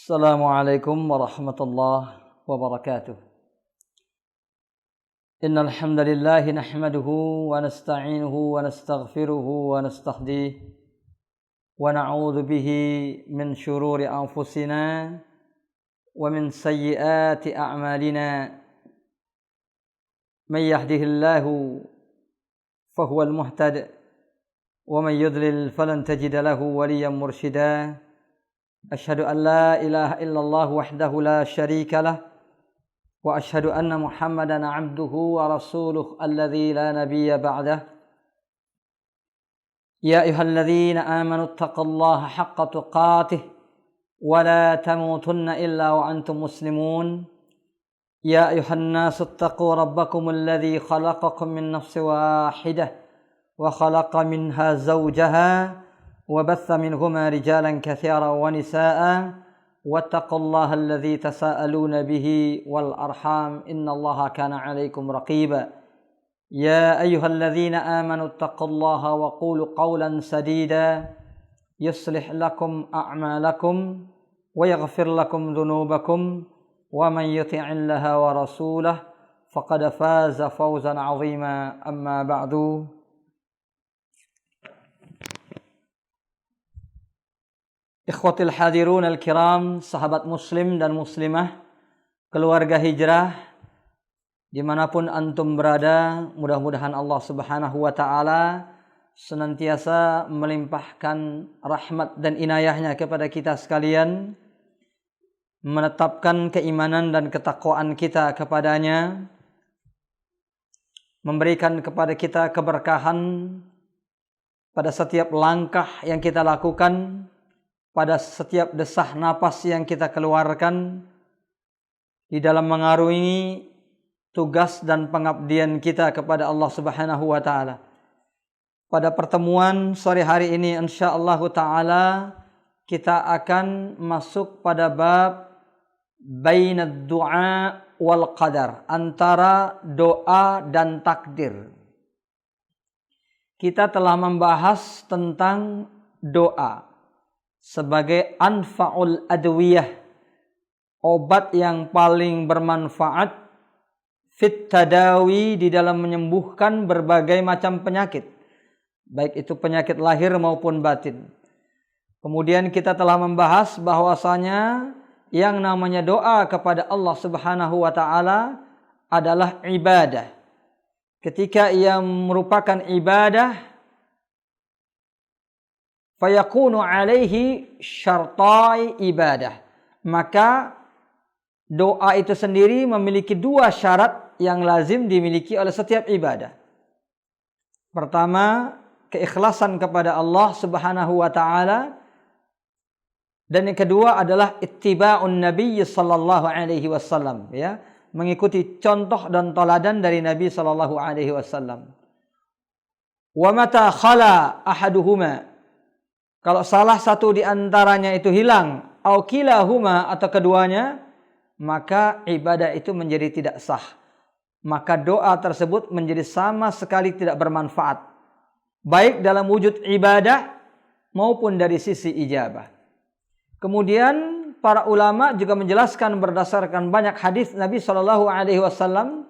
Assalamualaikum warahmatullahi wabarakatuh. Innal hamdalillah nahmaduhu wa nasta'inuhu wa nastaghfiruhu wa nastahdihi wa na'udzu bihi min shururi anfusina wa min sayyiati a'malina. Man yahdihillahu fahuwal muhtad wa man yudlil falan tajida lahu waliyyan mursyida. Asyhadu an la ilaha illallah wahdahu la syarika lah wa asyhadu anna Muhammadan abduhu wa rasuluh alladzi la nabiyya ba'dah. Ya ayyuhalladzina amanu taqullaha haqqa tuqatih wa la tamutunna illa wa antum muslimun. Ya ayyuhan nasu taqu rabbakum alladzi khalaqakum min nafsin wahidah wa khalaqa minha zawjaha وبث منهما رجالا كثيرا ونساء واتقوا الله الذي تساءلون به والأرحام إن الله كان عليكم رقيبا يا أيها الذين آمنوا اتقوا الله وقولوا قولا سديدا يصلح لكم أعمالكم ويغفر لكم ذنوبكم ومن يطع الله ورسوله فقد فاز فوزا عظيما أما بعد. Ikhwatil hadirun al-kiram, sahabat muslim dan muslimah, keluarga hijrah, dimanapun antum berada, mudah-mudahan Allah subhanahu wa ta'ala senantiasa melimpahkan rahmat dan inayahnya kepada kita sekalian, menetapkan keimanan dan ketakwaan kita kepadanya, memberikan kepada kita keberkahan pada setiap langkah yang kita lakukan, pada setiap desah napas yang kita keluarkan, di dalam mengarungi tugas dan pengabdian kita kepada Allah Subhanahu wa taala. Pada pertemuan sore hari ini insyaallah taala kita akan masuk pada bab bainad du'a wal qadar, antara doa dan takdir. Kita telah membahas tentang doa sebagai anfa'ul adwiyah, obat yang paling bermanfaat fit tadawi, di dalam menyembuhkan berbagai macam penyakit, baik itu penyakit lahir maupun batin. Kemudian kita telah membahas bahwasanya yang namanya doa kepada Allah Subhanahu wa taala adalah ibadah. Ketika ia merupakan ibadah, fayakunu alaihi syartai ibadah, maka doa itu sendiri memiliki dua syarat yang lazim dimiliki oleh setiap ibadah. Pertama, keikhlasan kepada Allah Subhanahu wa taala, dan yang kedua adalah ittiba'un nabiy sallallahu alaihi wasallam, ya, mengikuti contoh dan teladan dari Nabi sallallahu alaihi wasallam. Wa mata khala ahaduhuma, kalau salah satu di antaranya itu hilang, au kilahuma atau keduanya, maka ibadah itu menjadi tidak sah. Maka doa tersebut menjadi sama sekali tidak bermanfaat, baik dalam wujud ibadah maupun dari sisi ijabah. Kemudian para ulama juga menjelaskan berdasarkan banyak hadis Nabi Shallallahu Alaihi Wasallam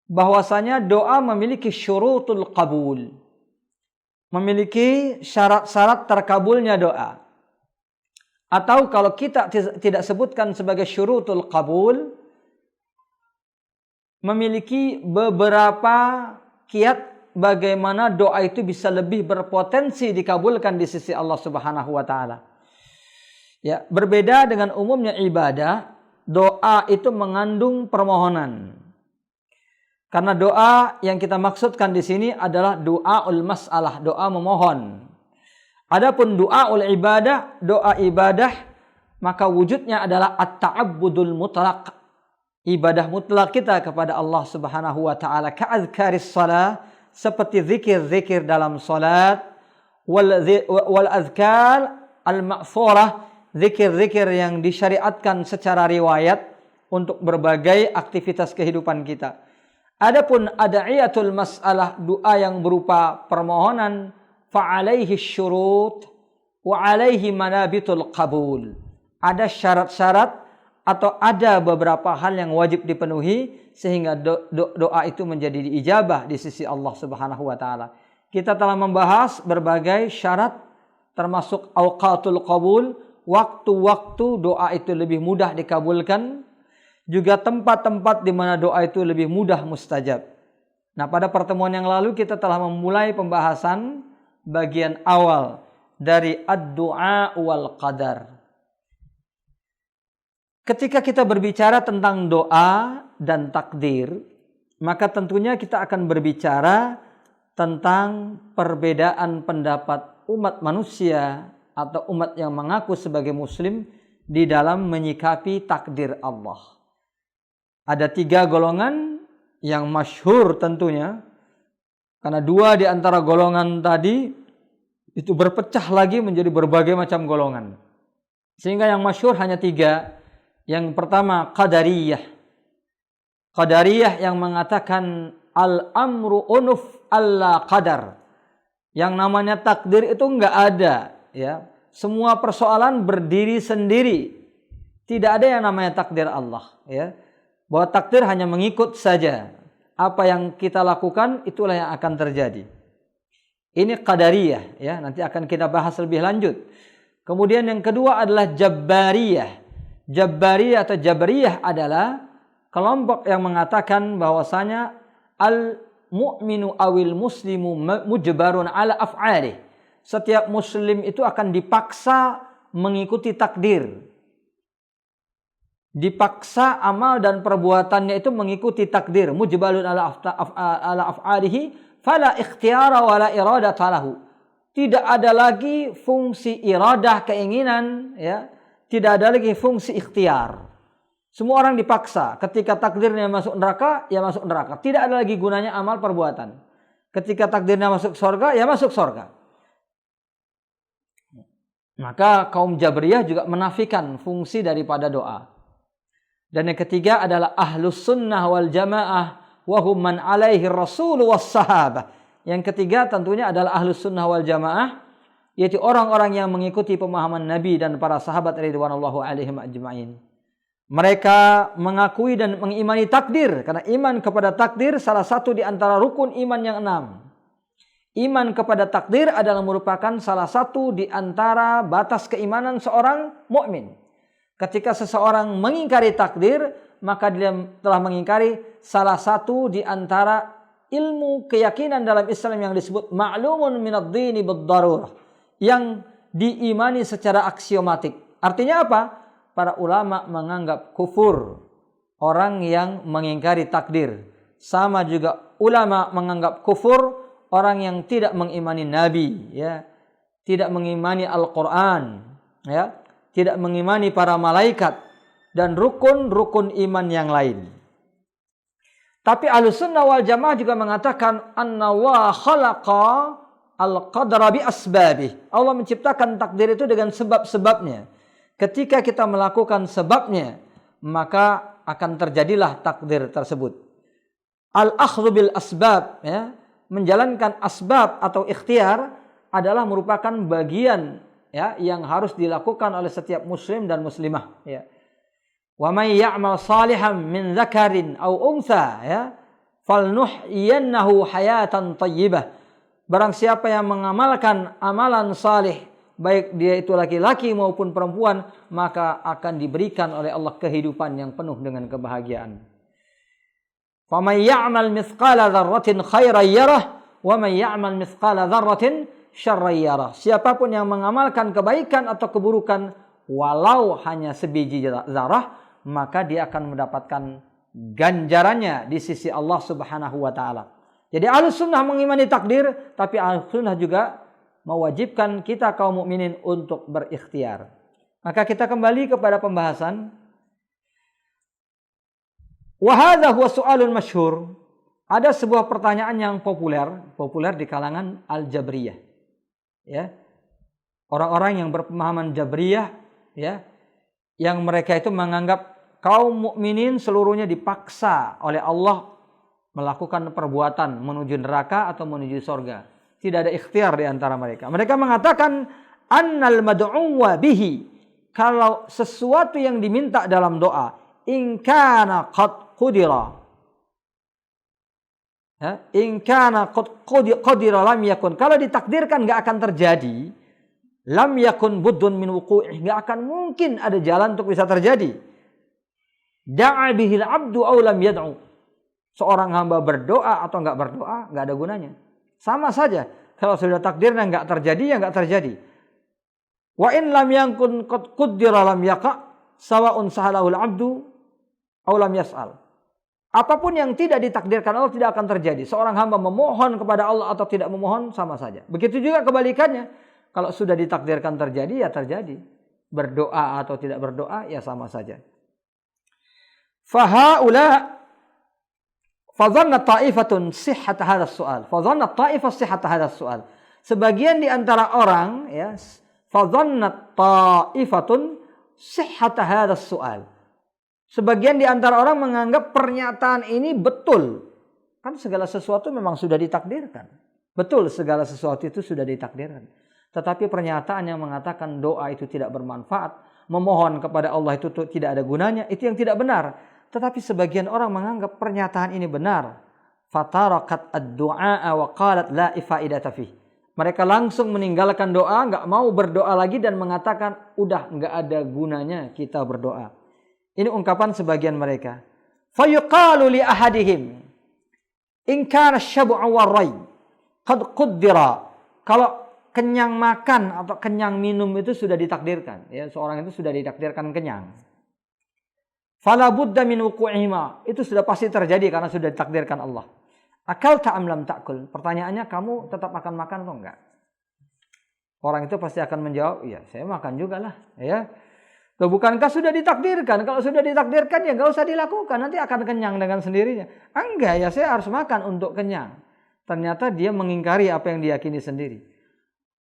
bahwasanya doa memiliki syurutul qabul, memiliki syarat-syarat terkabulnya doa. Atau kalau kita tidak sebutkan sebagai syurutul qabul, memiliki beberapa kiat bagaimana doa itu bisa lebih berpotensi dikabulkan di sisi Allah Subhanahu wa taala. Ya, berbeda dengan umumnya ibadah, doa itu mengandung permohonan. Karena doa yang kita maksudkan di sini adalah doaul mas'alah, doa memohon. Adapun doaul ibadah, doa ibadah, maka wujudnya adalah at-ta'abbudul mutlaq, ibadah mutlak kita kepada Allah Subhanahu wa taala, ka'adzkaris shalah, seperti zikir-zikir dalam salat, wal azkar al-ma'thurah, zikir-zikir yang disyariatkan secara riwayat untuk berbagai aktivitas kehidupan kita. Adapun ad'iyatul mas'alah, doa yang berupa permohonan, fa'alaihi syurut wa alaihi manabitul qabul. ada syarat-syarat atau ada beberapa hal yang wajib dipenuhi sehingga doa itu menjadi diijabah di sisi Allah Subhanahu wa taala. Kita telah membahas berbagai syarat termasuk awqatul qabul, waktu-waktu doa itu lebih mudah dikabulkan, juga tempat-tempat di mana doa itu lebih mudah mustajab. Nah, pada pertemuan yang lalu kita telah memulai pembahasan bagian awal dari ad-du'a wal qadar. Ketika kita berbicara tentang doa dan takdir, maka tentunya kita akan berbicara tentang perbedaan pendapat umat manusia atau umat yang mengaku sebagai muslim di dalam menyikapi takdir Allah. Ada 3 golongan yang masyhur tentunya, karena 2 di antara golongan tadi itu berpecah lagi menjadi berbagai macam golongan. Sehingga yang masyhur hanya 3. Yang pertama Qadariyah. Qadariyah yang mengatakan al-amru unuf alla qadar. Yang namanya takdir itu enggak ada, ya. Semua persoalan berdiri sendiri. Tidak ada yang namanya takdir Allah, ya. Bahwa takdir hanya mengikut saja. Apa yang kita lakukan itulah yang akan terjadi. Ini Qadariyah, ya. Nanti akan kita bahas lebih lanjut. Kemudian yang kedua adalah Jabbariyah. Jabbariyah atau Jabariyah adalah kelompok yang mengatakan bahwasanya al-mu'minu awil muslimu mujbarun ala af'alih. Setiap muslim itu akan dipaksa mengikuti takdir. Dipaksa amal dan perbuatannya itu mengikuti takdir. Mujbarun ala af'alihi fala ikhtiyara wala iradata lahu. Tidak ada lagi fungsi iradah, keinginan, ya. Tidak ada lagi fungsi ikhtiar. Semua orang dipaksa. Ketika takdirnya masuk neraka, ya masuk neraka. Tidak ada lagi gunanya amal perbuatan. Ketika takdirnya masuk surga, ya masuk surga. Maka kaum Jabriyah juga menafikan fungsi daripada doa. Dan yang ketiga adalah ahlus sunnah wal jamaah wahum man alaihi rasul was sahabah. Yang ketiga tentunya adalah ahlus sunnah wal jamaah, yaitu orang-orang yang mengikuti pemahaman Nabi dan para sahabat ridwanullahu alaihim ajma'in. Mereka mengakui dan mengimani takdir, karena iman kepada takdir salah satu di antara rukun iman yang 6. Iman kepada takdir adalah merupakan salah satu di antara batas keimanan seorang mukmin. Ketika seseorang mengingkari takdir, maka dia telah mengingkari salah satu di antara ilmu keyakinan dalam Islam yang disebut ma'lumun minad-dini bid-darurah, yang diimani secara aksiomatik. Artinya apa? Para ulama menganggap kufur orang yang mengingkari takdir. Sama juga ulama menganggap kufur orang yang tidak mengimani Nabi, ya. Tidak mengimani Al-Quran, ya. Tidak mengimani para malaikat dan rukun-rukun iman yang lain. Tapi Ahlussunnah wal Jamaah juga mengatakan anna Allah khalaqa al-qadra bi asbabih. Allah menciptakan takdir itu dengan sebab-sebabnya. Ketika kita melakukan sebabnya, maka akan terjadilah takdir tersebut. Al-akhdhu bil asbab, ya, menjalankan asbab atau ikhtiar adalah merupakan bagian, ya, yang harus dilakukan oleh setiap muslim dan muslimah, ya. Wa may ya'mal salihan min dzakarin aw untha, ya, falnuhyiyannahu hayatan thayyibah. Barang siapa yang mengamalkan amalan salih, baik dia itu laki-laki maupun perempuan, maka akan diberikan oleh Allah kehidupan yang penuh dengan kebahagiaan. Faman ya'mal mithqala dzarratin khairan yarah wa man ya'mal mithqala dzarratin syarran yarah. Siapapun yang mengamalkan kebaikan atau keburukan walau hanya sebiji zarah, maka dia akan mendapatkan ganjarannya di sisi Allah Subhanahu wa taala. Jadi Ahlussunnah mengimani takdir, tapi Ahlussunnah juga mewajibkan kita kaum mukminin untuk berikhtiar. Maka kita kembali kepada pembahasan. Wa hadza huwa su'alun masyhur. Ada sebuah pertanyaan yang populer di kalangan Al-Jabriyah. Ya. Orang-orang yang berpemahaman Jabriyah, ya, yang mereka itu menganggap kaum mukminin seluruhnya dipaksa oleh Allah melakukan perbuatan menuju neraka atau menuju surga. Tidak ada ikhtiar di antara mereka. Mereka mengatakan annal mad'uwa bihi kalau sesuatu yang diminta dalam doa, in kana qad qudira, in kana qad qudira lam yakun, kalau ditakdirkan enggak akan terjadi, lam yakun buddun min wuqu'i, enggak akan mungkin ada jalan untuk bisa terjadi. Da'a bihil abdu aw lam yad'u, seorang hamba berdoa atau enggak berdoa enggak ada gunanya. Sama saja, kalau sudah takdirnya enggak terjadi ya enggak terjadi. Wa in lam yakun qad qaddara lam yaqa sawa'un sahalahul abdu aw lam yas'al. Apapun yang tidak ditakdirkan Allah tidak akan terjadi. Seorang hamba memohon kepada Allah atau tidak memohon sama saja. Begitu juga kebalikannya. Kalau sudah ditakdirkan terjadi ya terjadi. Berdoa atau tidak berdoa ya sama saja. Fahaula fadhannat ta'ifatun sihhat hadzal su'al. Fadhannat ta'ifah sihhat hadzal su'al. Sebagian di antara orang ya, fadhannat ta'ifatun sihhat hadzal su'al. Sebagian di antara orang menganggap pernyataan ini betul. Kan segala sesuatu memang sudah ditakdirkan. Betul, segala sesuatu itu sudah ditakdirkan. Tetapi pernyataan yang mengatakan doa itu tidak bermanfaat, memohon kepada Allah itu tidak ada gunanya, itu yang tidak benar. Tetapi sebagian orang menganggap pernyataan ini benar. Fatarakat ad-du'a wa qalat la ifa'idata fih. Mereka langsung meninggalkan doa, enggak mau berdoa lagi dan mengatakan udah enggak ada gunanya kita berdoa. Ini ungkapan sebagian mereka. Fayuqalu li ahadihim in kana asy-syab'u war-ray qad quddira. Kalau kenyang makan atau kenyang minum itu sudah ditakdirkan, ya, seorang itu sudah ditakdirkan kenyang. Fala budda min wuqu'ihima, itu sudah pasti terjadi karena sudah ditakdirkan Allah. Akal ta'am lam ta'kul. Pertanyaannya, kamu tetap akan makan atau enggak? Orang itu pasti akan menjawab, iya, saya makan juga lah, ya. Loh, bukankah sudah ditakdirkan? Kalau sudah ditakdirkan ya enggak usah dilakukan, nanti akan kenyang dengan sendirinya. Enggak, ya saya harus makan untuk kenyang. Ternyata dia mengingkari apa yang diyakini sendiri.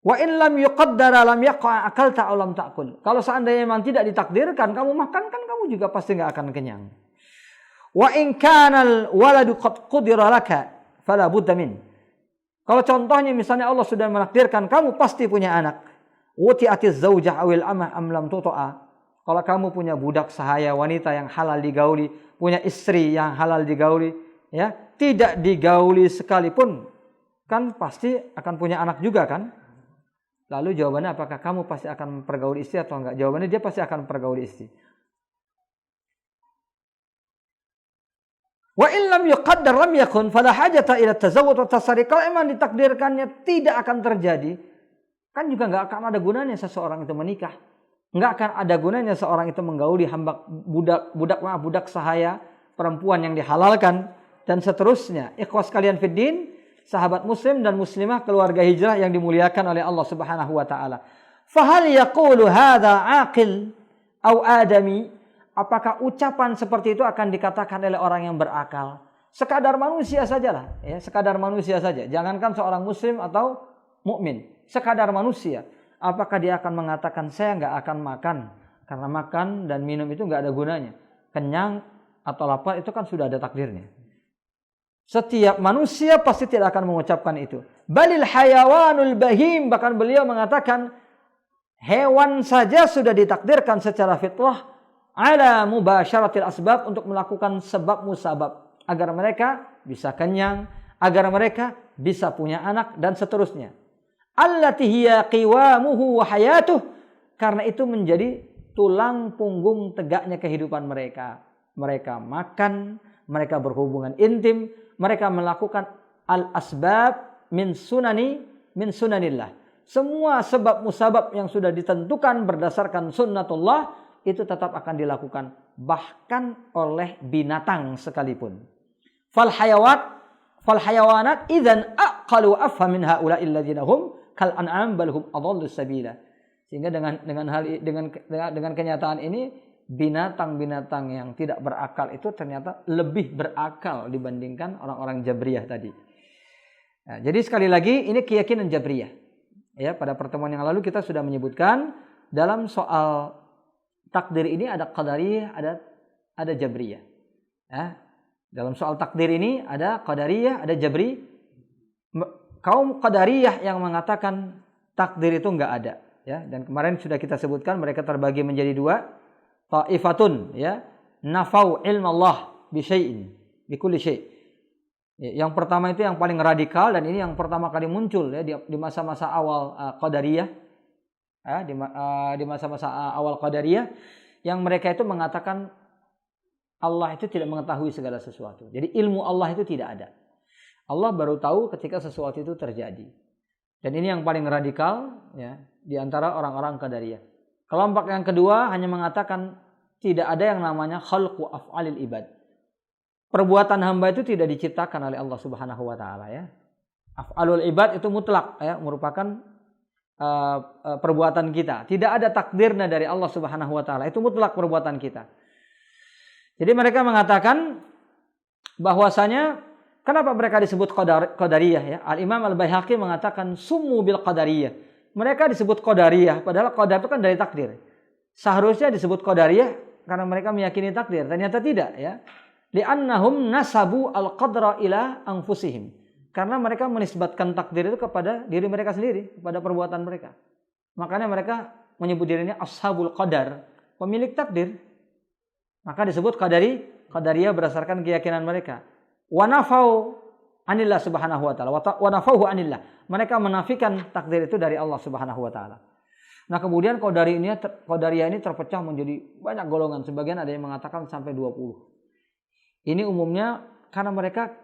Wa in lam yuqaddara lam yaqa akalta aw lam ta'kul. Kalau seandainya memang tidak ditakdirkan kamu makan, kan kamu juga pasti enggak akan kenyang. Wa in kana al waladu qad qudira laka fala budda min. Kalau contohnya misalnya Allah sudah menakdirkan kamu pasti punya anak. Wuti'atiz zaujah awil amah am lam tuta'a. Kalau kamu punya budak sahaya wanita yang halal digauli, punya istri yang halal digauli, ya, tidak digauli sekalipun, kan pasti akan punya anak juga kan? Lalu jawabannya apakah kamu pasti akan pergauli istri atau enggak? Jawabannya dia pasti akan pergauli istri. Wa in lam yuqaddar lam yakun fala hajata ila tazawwud wa tasarri. Kalau memang ditakdirkannya tidak akan terjadi, kan juga enggak akan ada gunanya seseorang itu menikah. Enggak akan ada gunanya seorang itu menggauli hamba budak sahaya, perempuan yang dihalalkan dan seterusnya. Ikhwas kalian fiddin, sahabat muslim dan muslimah, keluarga hijrah yang dimuliakan oleh Allah Subhanahu wa taala. Fahal yaqulu hadza aqil au adami? Apakah ucapan seperti itu akan dikatakan oleh orang yang berakal? Sekadar manusia sajalah, ya, sekadar manusia saja. Jangankan seorang muslim atau mukmin, sekadar manusia. Apakah dia akan mengatakan saya enggak akan makan karena makan dan minum itu enggak ada gunanya? Kenyang atau lapar itu kan sudah ada takdirnya. Setiap manusia pasti tidak akan mengucapkan itu. Balil hayawanul bahim, bahkan beliau mengatakan hewan saja sudah ditakdirkan secara fitrah ala mubasyaratil asbab, untuk melakukan sebab musabab agar mereka bisa kenyang, agar mereka bisa punya anak dan seterusnya. Allati hiya qiwamuhu wa hayatuh, karena itu menjadi tulang punggung tegaknya kehidupan mereka. Mereka makan, mereka berhubungan intim, mereka melakukan al-asbab min sunanillah. Semua sebab musabab yang sudah ditentukan berdasarkan sunnatullah itu tetap akan dilakukan, bahkan oleh binatang sekalipun. Fal hayawanat idzan aqalu afham min haula'i alladziina hum kal an'am bal hum adallus sabila. Sehingga dengan kenyataan ini, binatang-binatang yang tidak berakal itu ternyata lebih berakal dibandingkan orang-orang Jabriyah tadi. Nah, jadi sekali lagi ini keyakinan Jabriyah. Ya, pada pertemuan yang lalu kita sudah menyebutkan dalam soal takdir ini ada Qadariyah, ada Jabriyah. Ya, dalam soal takdir ini ada Qadariyah, ada Jabri. Kaum Qadariyah yang mengatakan takdir itu enggak ada, ya. Dan kemarin sudah kita sebutkan mereka terbagi menjadi dua, ta'ifatun ya, nafau ilmallah bi syai'in, bi kulli syai'. Ya, yang pertama itu yang paling radikal dan ini yang pertama kali muncul ya di masa-masa awal Qadariyah. Ya, di masa-masa awal Qadariyah yang mereka itu mengatakan Allah itu tidak mengetahui segala sesuatu. Jadi ilmu Allah itu tidak ada. Allah baru tahu ketika sesuatu itu terjadi. Dan ini yang paling radikal ya di antara orang-orang Qadariyah. Kelompok yang kedua hanya mengatakan tidak ada yang namanya khalqu af'alil ibad. Perbuatan hamba itu tidak diciptakan oleh Allah Subhanahu wa taala ya. Af'alul ibad itu mutlak ya, merupakan perbuatan kita. Tidak ada takdirnya dari Allah Subhanahu wa taala. Itu mutlak perbuatan kita. Jadi mereka mengatakan bahwasanya kenapa mereka disebut Qadariyah ya? Al-Imam Al-Baihaqi mengatakan summu bil Qadariyah. Mereka disebut Qadariyah padahal qadar itu kan dari takdir. Seharusnya disebut Qadariyah karena mereka meyakini takdir. Ternyata tidak ya. Li'annahum nasabu al-qadra ila anfusihim. Karena mereka menisbatkan takdir itu kepada diri mereka sendiri, kepada perbuatan mereka. Makanya mereka menyebut dirinya ashabul qadar, pemilik takdir. Maka disebut Qadariyah berdasarkan keyakinan mereka. Wa nafau anillah subhanahu wa ta'ala. Wa nafauhu anillah. Mereka menafikan takdir itu dari Allah Subhanahu wa taala. Nah, kemudian Qadariyah ini terpecah menjadi banyak golongan. Sebagian ada yang mengatakan sampai 20. Ini umumnya karena mereka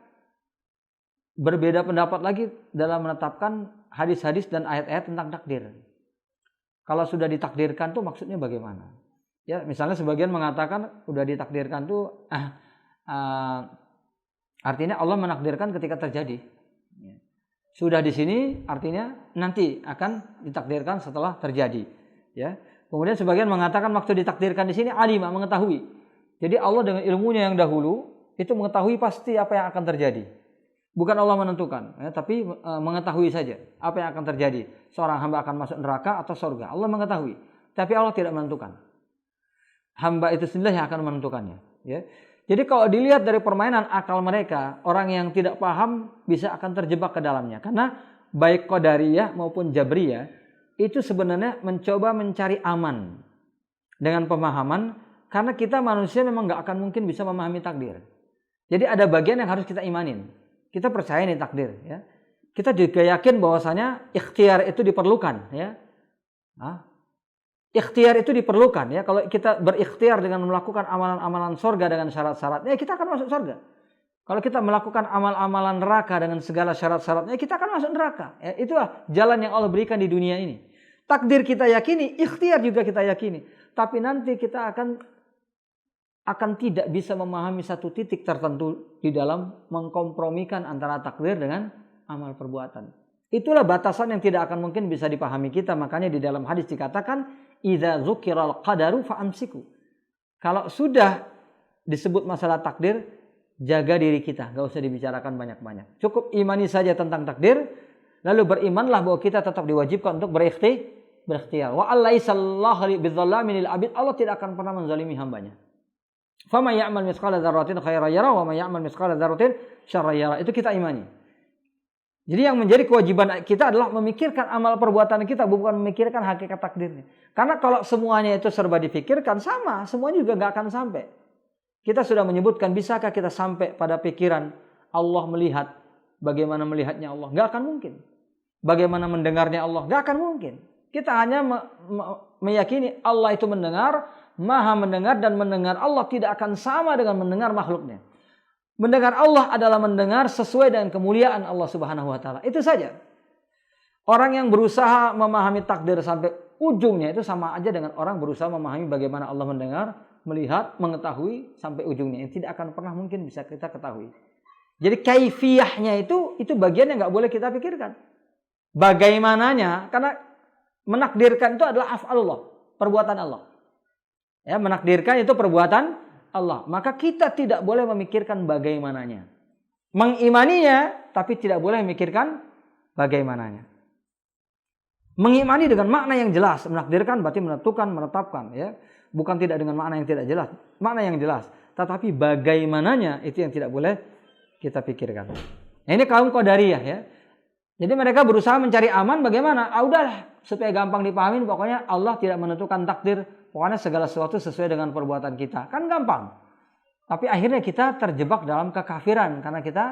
berbeda pendapat lagi dalam menetapkan hadis-hadis dan ayat-ayat tentang takdir. Kalau sudah ditakdirkan tuh maksudnya bagaimana? Ya, misalnya sebagian mengatakan sudah ditakdirkan tuh artinya Allah menakdirkan ketika terjadi. Sudah di sini artinya nanti akan ditakdirkan setelah terjadi. Ya. Kemudian sebagian mengatakan waktu ditakdirkan di sini alima mengetahui. Jadi Allah dengan ilmunya yang dahulu itu mengetahui pasti apa yang akan terjadi. Bukan Allah menentukan, ya, tapi mengetahui saja apa yang akan terjadi. Seorang hamba akan masuk neraka atau surga. Allah mengetahui, tapi Allah tidak menentukan. Hamba itu sendiri yang akan menentukannya. Ya. Jadi kalau dilihat dari permainan akal mereka, orang yang tidak paham bisa akan terjebak ke dalamnya. Karena baik Qadariyah maupun Jabriyah itu sebenarnya mencoba mencari aman dengan pemahaman. Karena kita manusia memang nggak akan mungkin bisa memahami takdir. Jadi ada bagian yang harus kita imanin. Kita percaya nih takdir. Ya. Kita juga yakin bahwasanya ikhtiar itu diperlukan. Ya. Ikhtiar itu diperlukan. Ya. Kalau kita berikhtiar dengan melakukan amalan-amalan surga dengan syarat-syaratnya, kita akan masuk surga. Kalau kita melakukan amal-amalan neraka dengan segala syarat-syaratnya, kita akan masuk neraka. Ya. Itulah jalan yang Allah berikan di dunia ini. Takdir kita yakini, ikhtiar juga kita yakini. Tapi nanti kita akan tidak bisa memahami satu titik tertentu di dalam mengkompromikan antara takdir dengan amal perbuatan. Itulah batasan yang tidak akan mungkin bisa dipahami kita. Makanya di dalam hadis dikatakan, "Idza dzukiral qadaru fa'amsiku." Kalau sudah disebut masalah takdir, jaga diri kita, enggak usah dibicarakan banyak-banyak. Cukup imani saja tentang takdir, lalu berimanlah bahwa kita tetap diwajibkan untuk berikhtiar. Wa alaisallahu bidzalamin lil abid. Allah tidak akan pernah menzalimi hambanya. Fama ya'mal mithqala dzarratin khairan yara wa may ya'mal mithqala dzarratin syarran yara. Itu kita imani. Jadi yang menjadi kewajiban kita adalah memikirkan amal perbuatan kita, bukan memikirkan hakikat takdirnya. Karena kalau semuanya itu serba dipikirkan sama, semuanya juga enggak akan sampai. Kita sudah menyebutkan, bisakah kita sampai pada pikiran Allah melihat, bagaimana melihatnya Allah? Enggak akan mungkin. Bagaimana mendengarnya Allah? Enggak akan mungkin. Kita hanya meyakini Allah itu mendengar, maha mendengar, dan mendengar Allah tidak akan sama dengan mendengar makhluknya. Mendengar Allah adalah mendengar sesuai dengan kemuliaan Allah Subhanahu wa taala. Itu saja. Orang yang berusaha memahami takdir sampai ujungnya itu sama aja dengan orang berusaha memahami bagaimana Allah mendengar, melihat, mengetahui sampai ujungnya. Yang tidak akan pernah mungkin bisa kita ketahui. Jadi kaifiyahnya itu bagian yang nggak boleh kita pikirkan. Bagaimananya, karena menakdirkan itu adalah af'alullah, perbuatan Allah. Ya, menakdirkan itu perbuatan Allah. Maka kita tidak boleh memikirkan bagaimananya. Mengimaninya, tapi tidak boleh memikirkan bagaimananya. Mengimani dengan makna yang jelas. Menakdirkan berarti menentukan, menetapkan. Ya. Bukan tidak dengan makna yang tidak jelas. Makna yang jelas. Tetapi bagaimananya, itu yang tidak boleh kita pikirkan. Nah, ini kaum Qadariyah. Ya. Jadi mereka berusaha mencari aman bagaimana? Udahlah, supaya gampang dipahami, pokoknya Allah tidak menentukan takdir, pokoknya segala sesuatu sesuai dengan perbuatan kita. Kan gampang. Tapi akhirnya kita terjebak dalam kekafiran karena kita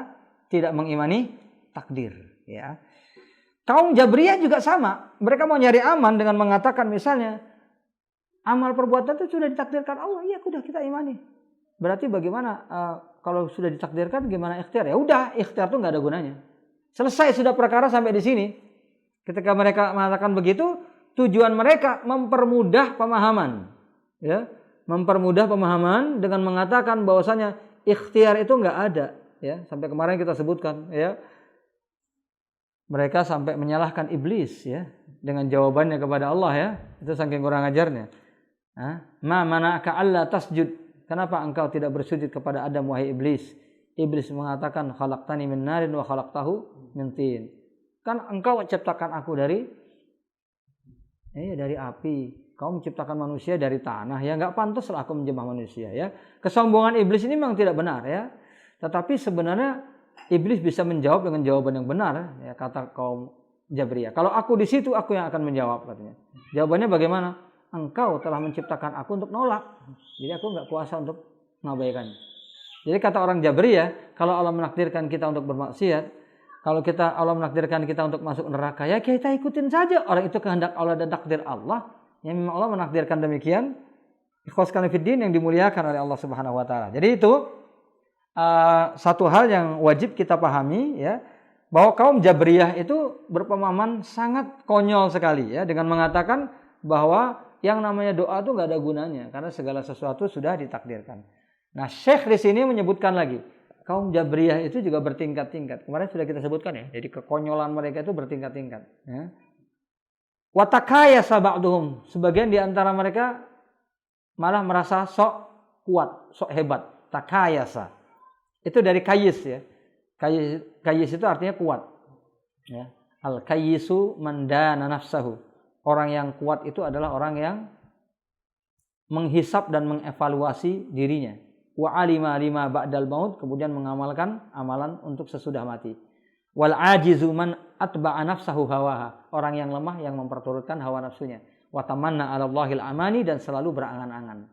tidak mengimani takdir, ya. Kaum Jabriyah juga sama. Mereka mau nyari aman dengan mengatakan misalnya amal perbuatan itu sudah ditakdirkan Allah, iya sudah kita imani. Berarti bagaimana kalau sudah ditakdirkan gimana ikhtiar? Ya udah, ikhtiar itu nggak ada gunanya. Selesai sudah perkara sampai di sini. Ketika mereka mengatakan begitu, tujuan mereka mempermudah pemahaman, ya, mempermudah pemahaman dengan mengatakan bahwasanya ikhtiar itu nggak ada, ya. Sampai kemarin kita sebutkan, ya, mereka sampai menyalahkan iblis, ya, dengan jawabannya kepada Allah, ya, itu saking kurang ajarnya. Ma mana'aka alla tasjud? Kenapa engkau tidak bersujud kepada Adam wahai iblis? Iblis mengatakan khalaqtani min narin wa khalaqtahu min tin. Kan engkau menciptakan aku dari api. Kau menciptakan manusia dari tanah. Ya enggak pantaslah aku menjembah manusia, ya. Kesombongan iblis ini memang tidak benar, ya. Tetapi sebenarnya iblis bisa menjawab dengan jawaban yang benar, ya, kata kaum Jabriyah. Kalau aku di situ aku yang akan menjawab, katanya. Jawabannya bagaimana? Engkau telah menciptakan aku untuk nolak. Jadi aku enggak kuasa untuk mengabaikan. Jadi kata orang Jabriyah, kalau Allah menakdirkan kita untuk bermaksiat, kalau Allah menakdirkan kita untuk masuk neraka, ya kita ikutin saja. Orang itu kehendak Allah dan takdir Allah. Yang memang Allah menakdirkan demikian. Ikhwaskan fiddin yang dimuliakan oleh Allah Subhanahu wa taala. Jadi itu satu hal yang wajib kita pahami, ya, bahwa kaum Jabriyah itu berpemahaman sangat konyol sekali, ya, dengan mengatakan bahwa yang namanya doa itu nggak ada gunanya karena segala sesuatu sudah ditakdirkan. Nah, Syekh di sini menyebutkan lagi, kaum Jabriyah itu juga bertingkat-tingkat. Kemarin sudah kita sebutkan, ya. Jadi kekonyolan mereka itu bertingkat-tingkat, ya. Wa takayasa ba'duhum, sebagian di antara mereka malah merasa sok kuat, sok hebat. Takayasa. Itu dari kayis, ya. Kayis itu artinya kuat, ya. Al-kayisu man dana nafsahu. Orang yang kuat itu adalah orang yang menghisap dan mengevaluasi dirinya. Wa alima lima ba'dal maut, kemudian mengamalkan amalan untuk sesudah mati. Wal ajizu man atba'a nafsahu hawaha, orang yang lemah yang memperturutkan hawa nafsunya. Wa tamanna 'ala Allahil amani, dan selalu berangan-angan.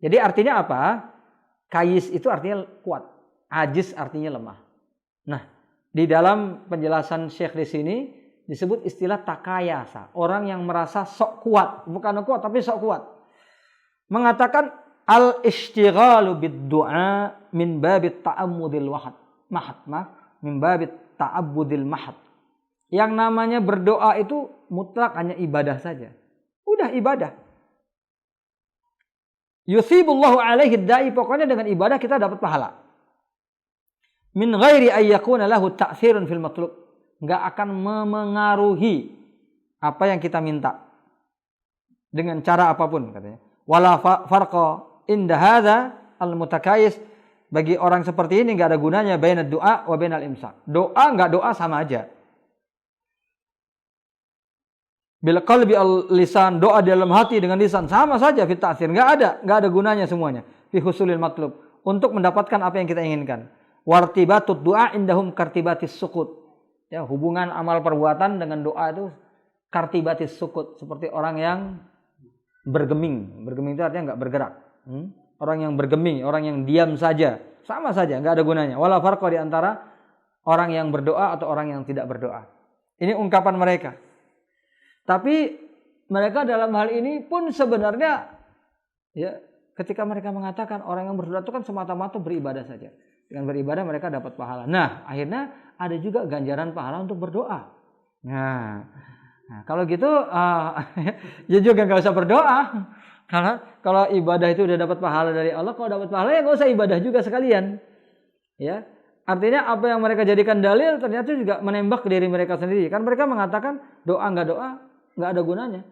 Jadi artinya apa? Kayis itu artinya kuat, ajiz artinya lemah. Nah, di dalam penjelasan Syekh di sini disebut istilah takayasa, orang yang merasa sok kuat, bukan kuat tapi sok kuat. Mengatakan al-ishtighalu bid-du'a min babit ta'ammudil min babit ta'abbudil mahad. Yang namanya berdoa itu mutlak hanya ibadah saja. Udah ibadah. Yusibullahu alaihi da'i, pokoknya dengan ibadah kita dapat pahala. Min ghairi ayyakuna lahu ta'thirun fil matlub. Enggak akan memengaruhi apa yang kita minta dengan cara apapun, katanya. Wala farqa inda hadza al-mutakayis, bagi orang seperti ini enggak ada gunanya bainad du'a wa bainal imsak. Doa enggak doa sama aja. Bil qalbi al lisan, doa di dalam hati dengan lisan sama saja, fit ta'thir, enggak ada gunanya semuanya. Fi husulil matlub, untuk mendapatkan apa yang kita inginkan. Wartibatut du'a indahum kartibatis sukut. Ya, hubungan amal perbuatan dengan doa itu kartibatis sukut, seperti orang yang bergeming. Bergeming itu artinya enggak bergerak. Orang yang bergeming, orang yang diam saja, sama saja, enggak ada gunanya. Wala farqa di antara orang yang berdoa atau orang yang tidak berdoa. Ini ungkapan mereka. Tapi mereka dalam hal ini pun sebenarnya, ya, ketika mereka mengatakan orang yang berdoa itu kan semata-mata beribadah saja. Dengan beribadah mereka dapat pahala. Nah, akhirnya ada juga ganjaran pahala untuk berdoa. Nah kalau gitu ya juga nggak usah berdoa. Karena kalau ibadah itu udah dapat pahala dari Allah, kalau dapat pahala ya nggak usah ibadah juga sekalian. Ya, artinya apa yang mereka jadikan dalil ternyata juga menembak ke diri mereka sendiri. Kan mereka mengatakan doa nggak ada gunanya.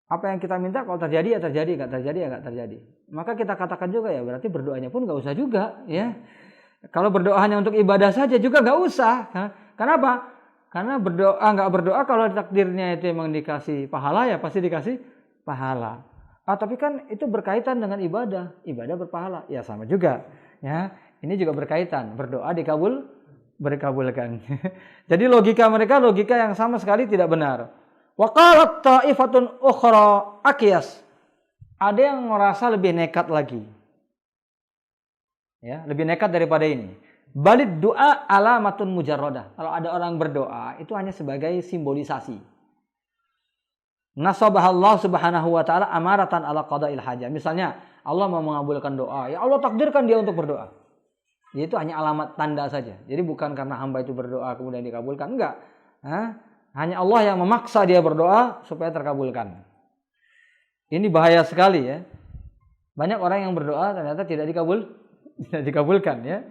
Apa yang kita minta kalau terjadi ya terjadi, nggak terjadi ya nggak terjadi. Maka kita katakan juga ya berarti berdoanya pun nggak usah juga, ya. Kalau berdoa hanya untuk ibadah saja juga nggak usah. Kenapa? Karena nggak berdoa kalau takdirnya itu memang dikasih pahala ya pasti dikasih pahala. Tapi kan itu berkaitan dengan ibadah berpahala, ya sama juga. Ya, ini juga berkaitan, berdoa berkabulkan. Jadi logika mereka logika yang sama sekali tidak benar. Wa qalat ta'ifatun ukhra aqyas. Ada yang merasa lebih nekat lagi. Ya, lebih nekat daripada ini. Balid doa alamatun mujarradah. Kalau ada orang berdoa, itu hanya sebagai simbolisasi. Nasabahallahu subhanahu wa ta'ala amaratan ala qada'il hajah. Misalnya, Allah mau mengabulkan doa. Ya Allah takdirkan dia untuk berdoa. Itu hanya alamat tanda saja. Jadi bukan karena hamba itu berdoa kemudian dikabulkan. Enggak. Hanya Allah yang memaksa dia berdoa supaya terkabulkan. Ini bahaya sekali ya. Banyak orang yang berdoa ternyata tidak dikabulkan ya.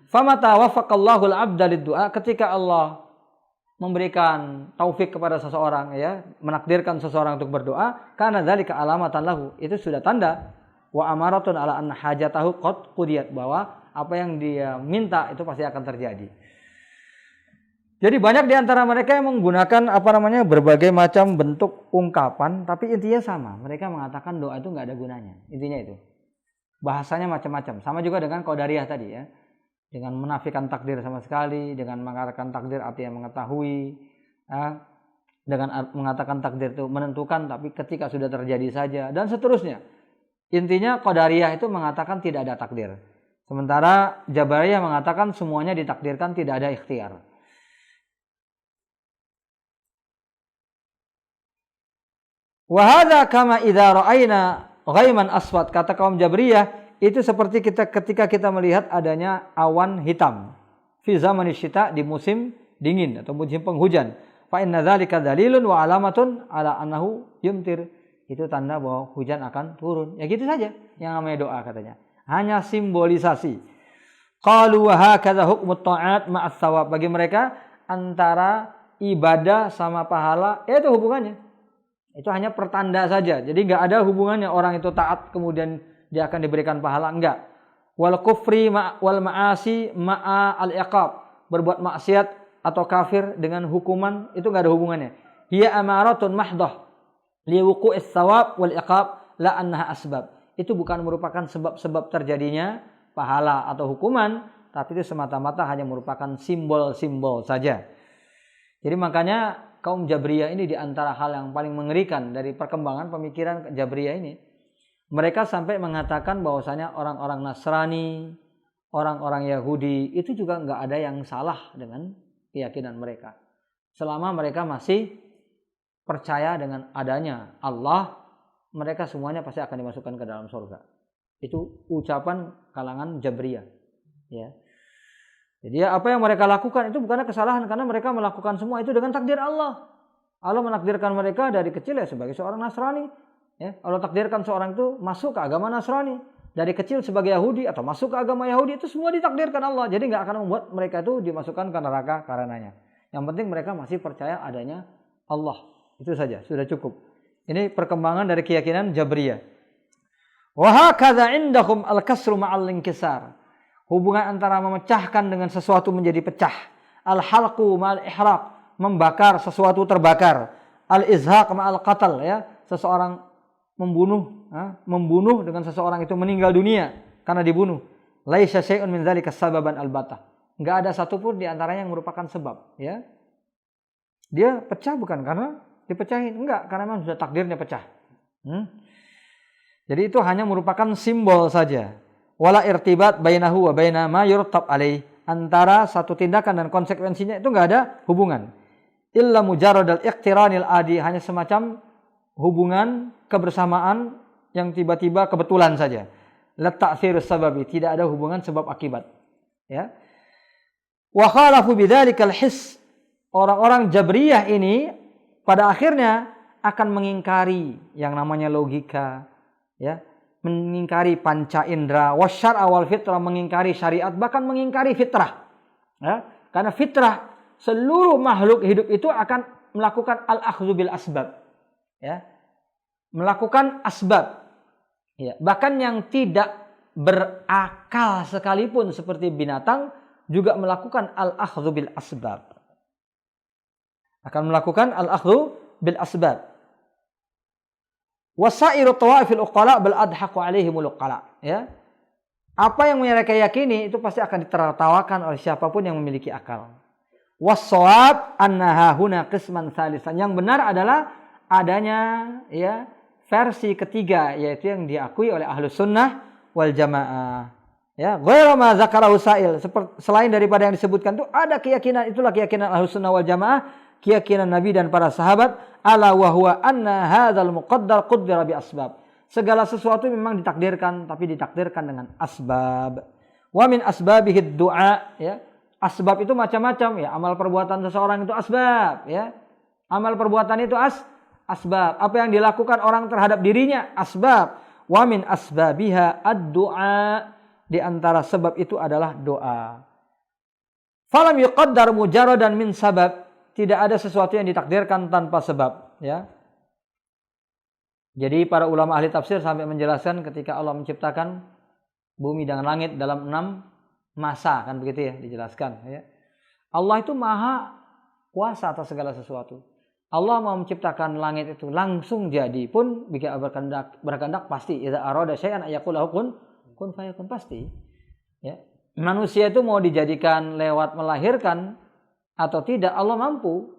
Famata wafaqallahu al-'abda lid-du'a, ketika Allah memberikan taufik kepada seseorang ya, menakdirkan seseorang untuk berdoa, karena dzalika alamatan lahu, itu sudah tanda wa amaratun ala anna hajatahu qad qudiyat, bahwa apa yang dia minta itu pasti akan terjadi. Jadi banyak di antara mereka yang menggunakan berbagai macam bentuk ungkapan, tapi intinya sama. Mereka mengatakan doa itu nggak ada gunanya. Intinya itu. Bahasanya macam-macam. Sama juga dengan qadariyah tadi ya. Dengan menafikan takdir sama sekali, dengan mengatakan takdir artinya mengetahui, dengan mengatakan takdir itu menentukan, tapi ketika sudah terjadi saja, dan seterusnya. Intinya qadariyah itu mengatakan tidak ada takdir. Sementara Jabariyah mengatakan semuanya ditakdirkan, tidak ada ikhtiar. Wa hadza kama idza ra'ayna ghaiman aswad, kata kaum Jabriyah, itu seperti ketika kita melihat adanya awan hitam fi zaman syita, di musim dingin atau musim penghujan. Fa inna dzalika dalilun wa alamatun ala annahu yumtir, itu tanda bahwa hujan akan turun. Ya gitu saja yang namanya doa katanya. Hanya simbolisasi. Qalu wa hakadha hukmut ta'at ma'as thawab, bagi mereka antara ibadah sama pahala itu hubungannya. Itu hanya pertanda saja. Jadi enggak ada hubungannya orang itu taat kemudian dia akan diberikan pahala, enggak. Wal kufri wal ma'asi ma'a al-iqab, berbuat maksiat atau kafir dengan hukuman itu enggak ada hubungannya. Hiya amaratun mahdah li wuqu'is thawab wal iqab la annaha asbab. Itu bukan merupakan sebab-sebab terjadinya pahala atau hukuman, tapi itu semata-mata hanya merupakan simbol-simbol saja. Jadi makanya kaum Jabriyah ini di antara hal yang paling mengerikan dari perkembangan pemikiran Jabriyah ini. Mereka sampai mengatakan bahwasanya orang-orang Nasrani, orang-orang Yahudi itu juga enggak ada yang salah dengan keyakinan mereka. Selama mereka masih percaya dengan adanya Allah, mereka semuanya pasti akan dimasukkan ke dalam surga. Itu ucapan kalangan Jabriyah. Ya. Jadi apa yang mereka lakukan itu bukanlah kesalahan, karena mereka melakukan semua itu dengan takdir Allah. Allah menakdirkan mereka dari kecil ya sebagai seorang Nasrani. Ya, Allah takdirkan seorang itu masuk ke agama Nasrani. Dari kecil sebagai Yahudi atau masuk ke agama Yahudi, itu semua ditakdirkan Allah. Jadi nggak akan membuat mereka itu dimasukkan ke neraka karenanya. Yang penting mereka masih percaya adanya Allah. Itu saja, sudah cukup. Ini perkembangan dari keyakinan Jabriyah. Wa hakadha indahum al-kasru ma'al inkisar. Hubungan antara memecahkan dengan sesuatu menjadi pecah. Al-halqu ma'al ihraq, membakar sesuatu terbakar. Al-izhaq ma'al qatl, ya, seseorang membunuh dengan seseorang itu meninggal dunia karena dibunuh. Laisa syai'un min dzalika sababan al-batah. Enggak ada satupun di antaranya yang merupakan sebab, ya. Dia pecah bukan karena dipecahin, enggak, karena memang sudah takdirnya pecah. Jadi itu hanya merupakan simbol saja. Wala irtibat bainahu wa baina ma yurtab alaih, antara satu tindakan dan konsekuensinya itu enggak ada hubungan. Illa mujarradal iqtiranil adi, hanya semacam hubungan kebersamaan yang tiba-tiba kebetulan saja. La ta'thirus sababi, tidak ada hubungan sebab akibat. Ya. Wa khalafu bidzalikal his. Orang-orang Jabriyah ini pada akhirnya akan mengingkari yang namanya logika, ya, mengingkari panca indera, wasyar'a wal fitrah, mengingkari syariat, bahkan mengingkari fitrah. Ya, karena fitrah seluruh makhluk hidup itu akan melakukan al-akhdzu bil asbab. Ya, melakukan asbab. Ya, bahkan yang tidak berakal sekalipun seperti binatang juga melakukan al-akhdzu bil asbab. Akan melakukan al-akhdzu bil asbab. Wasairu tawaifil uqala bal adhaqu alaihimul uqala, ya. Apa yang mereka yakini itu pasti akan ditertawakan oleh siapapun yang memiliki akal. Was-shawab annaha huna qisman tsalisan. Yang benar adalah adanya ya versi ketiga, yaitu yang diakui oleh Ahlus Sunnah wal Jamaah. Ya, ghairu ma dzakarahu sa'il. Selain daripada yang disebutkan itu ada keyakinan, itulah keyakinan Ahlus Sunnah wal Jamaah, keyakinan Nabi dan para sahabat, ala wa huwa anna hadzal muqaddar quddira bi asbab. Segala sesuatu memang ditakdirkan, tapi ditakdirkan dengan asbab. Wa min asbabihi du'a, ya. Asbab itu macam-macam, ya. Amal perbuatan seseorang itu asbab, ya. Amal perbuatan itu asbab. Apa yang dilakukan orang terhadap dirinya asbab. Wa min asbabiha ad-du'a. Di antara sebab itu adalah doa. Falam yuqaddar mujarradan min sabab. Tidak ada sesuatu yang ditakdirkan tanpa sebab, ya. Jadi para ulama ahli tafsir sampai menjelaskan ketika Allah menciptakan bumi dan langit dalam 6 masa, kan begitu ya dijelaskan, ya. Allah itu maha kuasa atas segala sesuatu. Allah mau menciptakan langit itu langsung jadi pun, jika berkehendak pasti. Idza arada syai'an ayaqul lahu kun fayakun, pasti. Ya. Manusia itu mau dijadikan lewat melahirkan atau tidak, Allah mampu.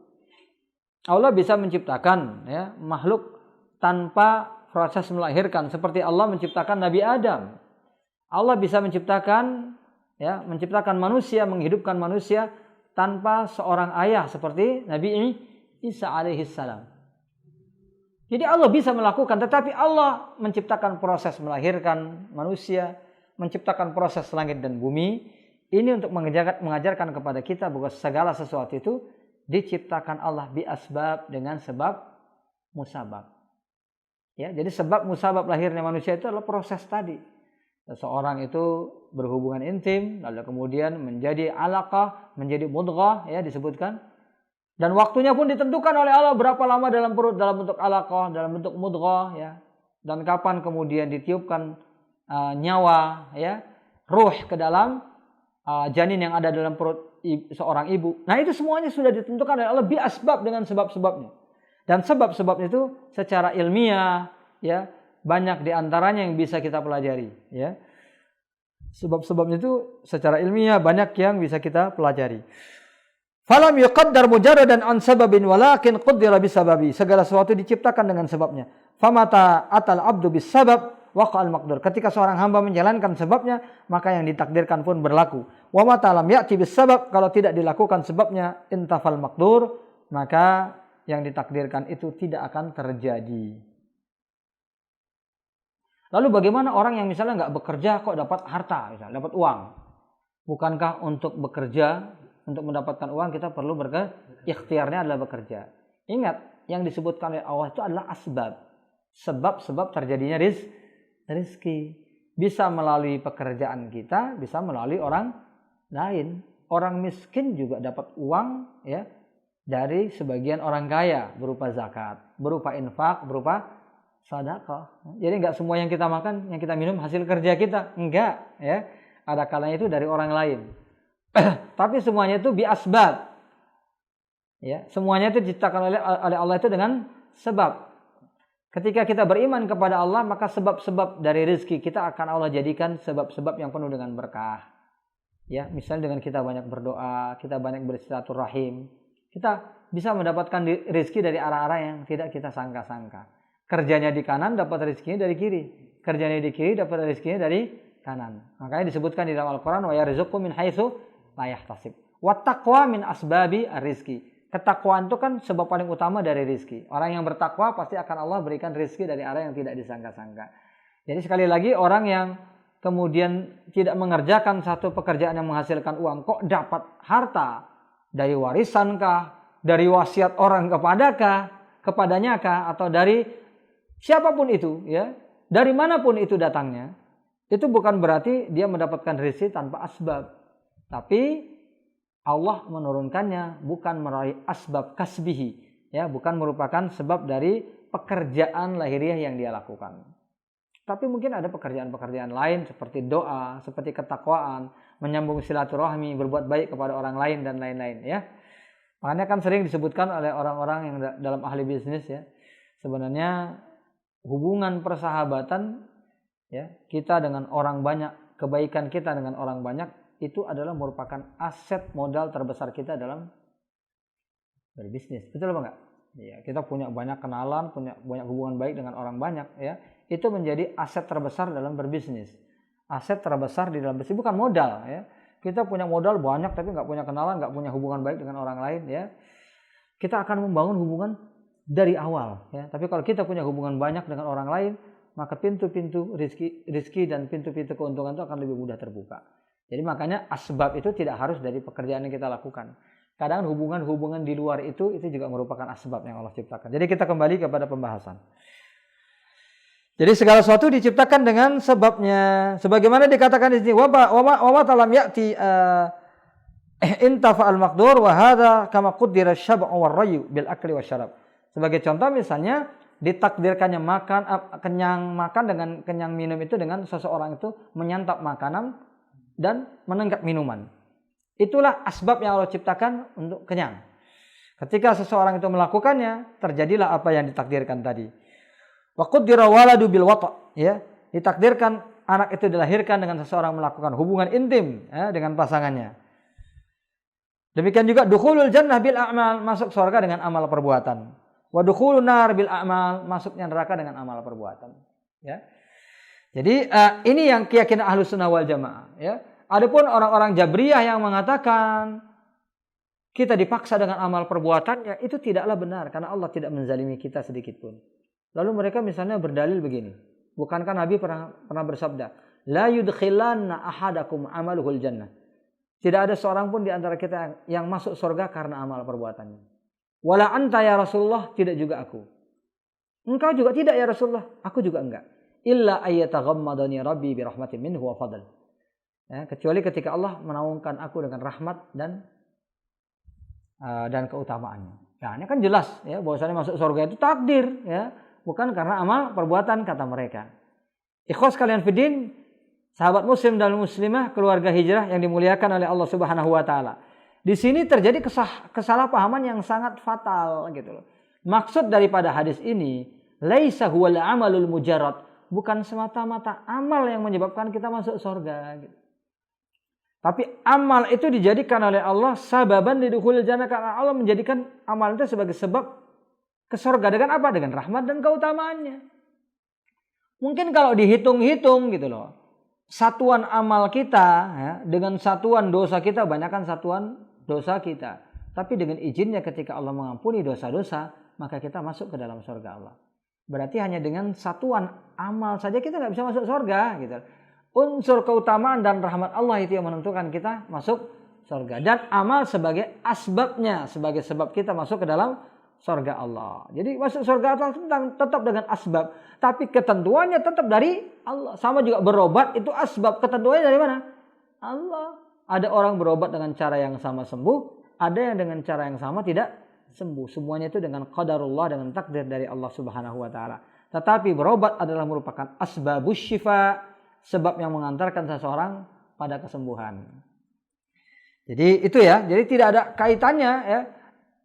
Allah bisa menciptakan, ya, makhluk tanpa proses melahirkan, seperti Allah menciptakan Nabi Adam. Allah bisa menciptakan, ya, menciptakan manusia, menghidupkan manusia tanpa seorang ayah seperti Nabi Isa alaihissalam. Jadi Allah bisa melakukan, tetapi Allah menciptakan proses melahirkan manusia, menciptakan proses langit dan bumi. Ini untuk mengajarkan kepada kita bahwa segala sesuatu itu diciptakan Allah bi asbab, dengan sebab musabab. Ya, jadi sebab musabab lahirnya manusia itu adalah proses tadi. Seseorang itu berhubungan intim, lalu kemudian menjadi alaqah, menjadi mudghah, ya disebutkan. Dan waktunya pun ditentukan oleh Allah berapa lama dalam perut, dalam bentuk alaqah, dalam bentuk mudghah, ya. Dan kapan kemudian ditiupkan nyawa, ya, ruh ke dalam janin yang ada dalam perut seorang ibu. Nah, itu semuanya sudah ditentukan oleh Allah bi asbab, dengan sebab-sebabnya. Dan sebab-sebab itu secara ilmiah, ya, banyak diantaranya yang bisa kita pelajari, ya. Sebab-sebab itu secara ilmiah banyak yang bisa kita pelajari. Falam yuqaddar mujarradan an sababin walakin quddira bisababi. Segala sesuatu diciptakan dengan sebabnya. Famata atal abdu bisabab waqa'al maqdur. Ketika seorang hamba menjalankan sebabnya, maka yang ditakdirkan pun berlaku. Wa mata lam ya'ti bisabab, kalau tidak dilakukan sebabnya, intafal maqdur, maka yang ditakdirkan itu tidak akan terjadi. Lalu bagaimana orang yang misalnya nggak bekerja kok dapat harta, misalnya dapat uang? Bukankah untuk bekerja, untuk mendapatkan uang kita perlu ikhtiarnya adalah bekerja? Ingat, yang disebutkan oleh Allah itu adalah asbab. Sebab-sebab terjadinya rizki. Bisa melalui pekerjaan kita, bisa melalui orang lain. Orang miskin juga dapat uang, ya, dari sebagian orang kaya, berupa zakat, berupa infak, berupa sedekah. Jadi enggak semua yang kita makan, yang kita minum hasil kerja kita, enggak, ya. Ada kalanya itu dari orang lain. Tapi semuanya itu bi asbab. Ya, semuanya itu diciptakan oleh Allah itu dengan sebab. Ketika kita beriman kepada Allah, maka sebab-sebab dari rezeki kita akan Allah jadikan sebab-sebab yang penuh dengan berkah. Ya, misalnya dengan kita banyak berdoa, kita banyak bersilaturahim, kita bisa mendapatkan rezeki dari arah-arah yang tidak kita sangka-sangka. Kerjanya di kanan, dapat rezekinya dari kiri. Kerjanya di kiri, dapat rezekinya dari kanan. Makanya disebutkan di dalam Al-Quran, wa yarzuqhu min haitsu la yahtasib. Wa taqwa min asbabi ar-rizqi. Ketakwaan itu kan sebab paling utama dari rizki. Orang yang bertakwa pasti akan Allah berikan rizki dari arah yang tidak disangka-sangka. Jadi sekali lagi, orang yang kemudian tidak mengerjakan satu pekerjaan yang menghasilkan uang, kok dapat harta dari warisan kah, dari wasiat orang kepadanya kah, atau dari siapapun itu, ya, dari manapun itu datangnya, itu bukan berarti dia mendapatkan rezeki tanpa asbab. Tapi Allah menurunkannya bukan melalui asbab kasbihi, ya, bukan merupakan sebab dari pekerjaan lahiriah yang dia lakukan. Tapi mungkin ada pekerjaan-pekerjaan lain seperti doa, seperti ketakwaan, menyambung silaturahmi, berbuat baik kepada orang lain dan lain-lain, ya. Makanya kan sering disebutkan oleh orang-orang yang dalam ahli bisnis, ya, sebenarnya hubungan persahabatan, ya, kita dengan orang banyak, kebaikan kita dengan orang banyak, itu adalah merupakan aset modal terbesar kita dalam berbisnis. Betul apa enggak? Ya, kita punya banyak kenalan, punya banyak hubungan baik dengan orang banyak, ya. Itu menjadi aset terbesar dalam berbisnis. Aset terbesar di dalam bisnis bukan modal, ya. Kita punya modal banyak tapi nggak punya kenalan, nggak punya hubungan baik dengan orang lain, ya. Kita akan membangun hubungan dari awal, ya. Tapi kalau kita punya hubungan banyak dengan orang lain, maka pintu-pintu rizki dan pintu-pintu keuntungan itu akan lebih mudah terbuka. Jadi makanya asbab itu tidak harus dari pekerjaan yang kita lakukan. Kadang hubungan-hubungan di luar itu juga merupakan asbab yang Allah ciptakan. Jadi kita kembali kepada pembahasan. Jadi segala sesuatu diciptakan dengan sebabnya. Sebagaimana dikatakan di sini, wa ma talam ya'ti intafa al-maqdur wa hadza kama qaddara asy-syab'u war-rayu bil akli wasyarab. Sebagai contoh misalnya ditakdirkannya kenyang makan dengan kenyang minum itu dengan seseorang itu menyantap makanan dan menenggak minuman. Itulah asbab yang Allah ciptakan untuk kenyang. Ketika seseorang itu melakukannya, terjadilah apa yang ditakdirkan tadi. Wa qaddara waladu bil wata', ya, ditakdirkan anak itu dilahirkan dengan seseorang melakukan hubungan intim, ya, dengan pasangannya. Demikian juga dukhulul jannah bil a'mal, masuk surga dengan amal perbuatan. Wa dukhulun nar bil a'mal, masuknya neraka dengan amal perbuatan, ya. Jadi ini yang keyakinan Ahlus Sunnah wal Jamaah, ya. Adapun orang-orang Jabriyah yang mengatakan kita dipaksa dengan amal perbuatannya, itu tidaklah benar karena Allah tidak menzalimi kita sedikit pun. Lalu mereka misalnya berdalil begini, bukankah Nabi pernah bersabda, la yudkhilanna ahadakum amaluhul jannah. Tidak ada seorang pun di antara kita yang masuk surga karena amal perbuatannya. Wala anta ya Rasulullah, tidak juga aku. Engkau juga tidak ya Rasulullah, aku juga enggak. Illa ayyataghammadani rabbi bi rahmatin minhu wa fadl. Ya, kecuali ketika Allah menaungkan aku dengan rahmat dan keutamaannya. Nah, ini kan jelas, ya, bahwasanya masuk surga itu takdir, ya, bukan karena amal perbuatan kata mereka. Ikhwas kalian fiddin, sahabat muslim dan muslimah, keluarga hijrah yang dimuliakan oleh Allah Subhanahu wa taala. Di sini terjadi kesalahpahaman yang sangat fatal gitu loh. Maksud daripada hadis ini, laisa huwal amalul mujarrad, bukan semata-mata amal yang menyebabkan kita masuk surga gitu. Tapi amal itu dijadikan oleh Allah sababan lidukhulil jannah, karena Allah menjadikan amal itu sebagai sebab ke surga dengan apa? Dengan rahmat dan keutamaannya. Mungkin kalau dihitung-hitung gitu loh, satuan amal kita, ya, dengan satuan dosa kita, banyakkan satuan dosa kita. Tapi dengan izinnya ketika Allah mengampuni dosa-dosa, maka kita masuk ke dalam surga Allah. Berarti hanya dengan satuan amal saja kita nggak bisa masuk surga gitu. Unsur keutamaan dan rahmat Allah itu yang menentukan kita masuk surga. Dan amal sebagai asbabnya, sebagai sebab kita masuk ke dalam surga Allah. Jadi masuk surga Allah tetap dengan asbab. Tapi ketentuannya tetap dari Allah. Sama juga berobat itu asbab. Ketentuannya dari mana? Allah. Ada orang berobat dengan cara yang sama sembuh. Ada yang dengan cara yang sama tidak sembuh. Semuanya itu dengan qadarullah, dengan takdir dari Allah Subhanahu wa taala. Tetapi berobat adalah merupakan asbabus syifa, sebab yang mengantarkan seseorang pada kesembuhan. Jadi itu ya, jadi tidak ada kaitannya, ya,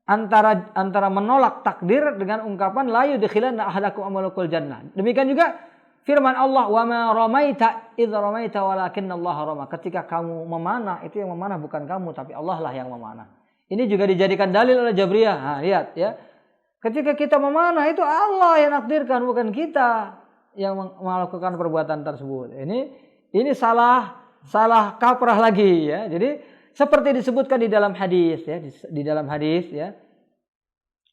antara menolak takdir dengan ungkapan la yudkhilanna ahadakum amalukul jannah. Demikian juga firman Allah, wa ma ramaita idz ramaita walakinnallaha rama. Ketika kamu memanah, itu yang memanah bukan kamu tapi Allah lah yang memanah. Ini juga dijadikan dalil oleh Jabriyah. Nah, lihat ya. Ketika kita memanah itu Allah yang nakdirkan, bukan kita yang melakukan perbuatan tersebut. Ini salah kaprah lagi, ya. Jadi seperti disebutkan di dalam hadis, ya, di dalam hadis, ya.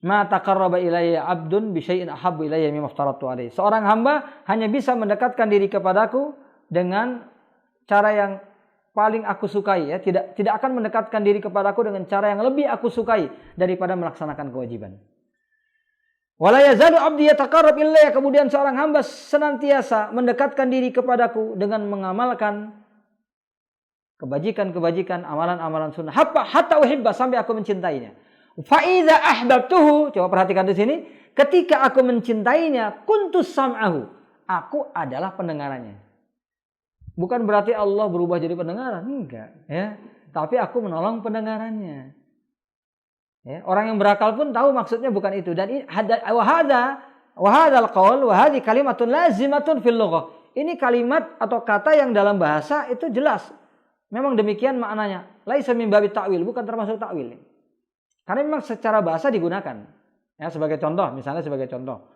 Ma taqarraba ilayya 'abdun bi syai'in ahabbu ilayya mimma aftaratu alaihi. Seorang hamba hanya bisa mendekatkan diri kepadaku dengan cara yang paling aku sukai, ya. Tidak akan mendekatkan diri kepadaku dengan cara yang lebih aku sukai daripada melaksanakan kewajiban. Wala yazalu 'abdi yataqarrab ilayya, kemudian seorang hamba senantiasa mendekatkan diri kepadaku dengan mengamalkan kebajikan-kebajikan, amalan-amalan sunnah, hatta uhibba, sampai aku mencintainya. Fa idza ahbabtuhu, coba perhatikan di sini, ketika aku mencintainya, kuntus sam'ahu, aku adalah pendengarannya. Bukan berarti Allah berubah jadi pendengaran, enggak, ya. Tapi aku menolong pendengarannya. Ya, orang yang berakal pun tahu maksudnya bukan itu. Dan wahadal qaul wa hadhi kalimatun lazimatun fil lughah. Ini kalimat atau kata yang dalam bahasa itu jelas. Memang demikian maknanya. Laisa min babi ta'wil, bukan termasuk ta'wil. Karena memang secara bahasa digunakan. Ya, sebagai contoh, misalnya sebagai contoh.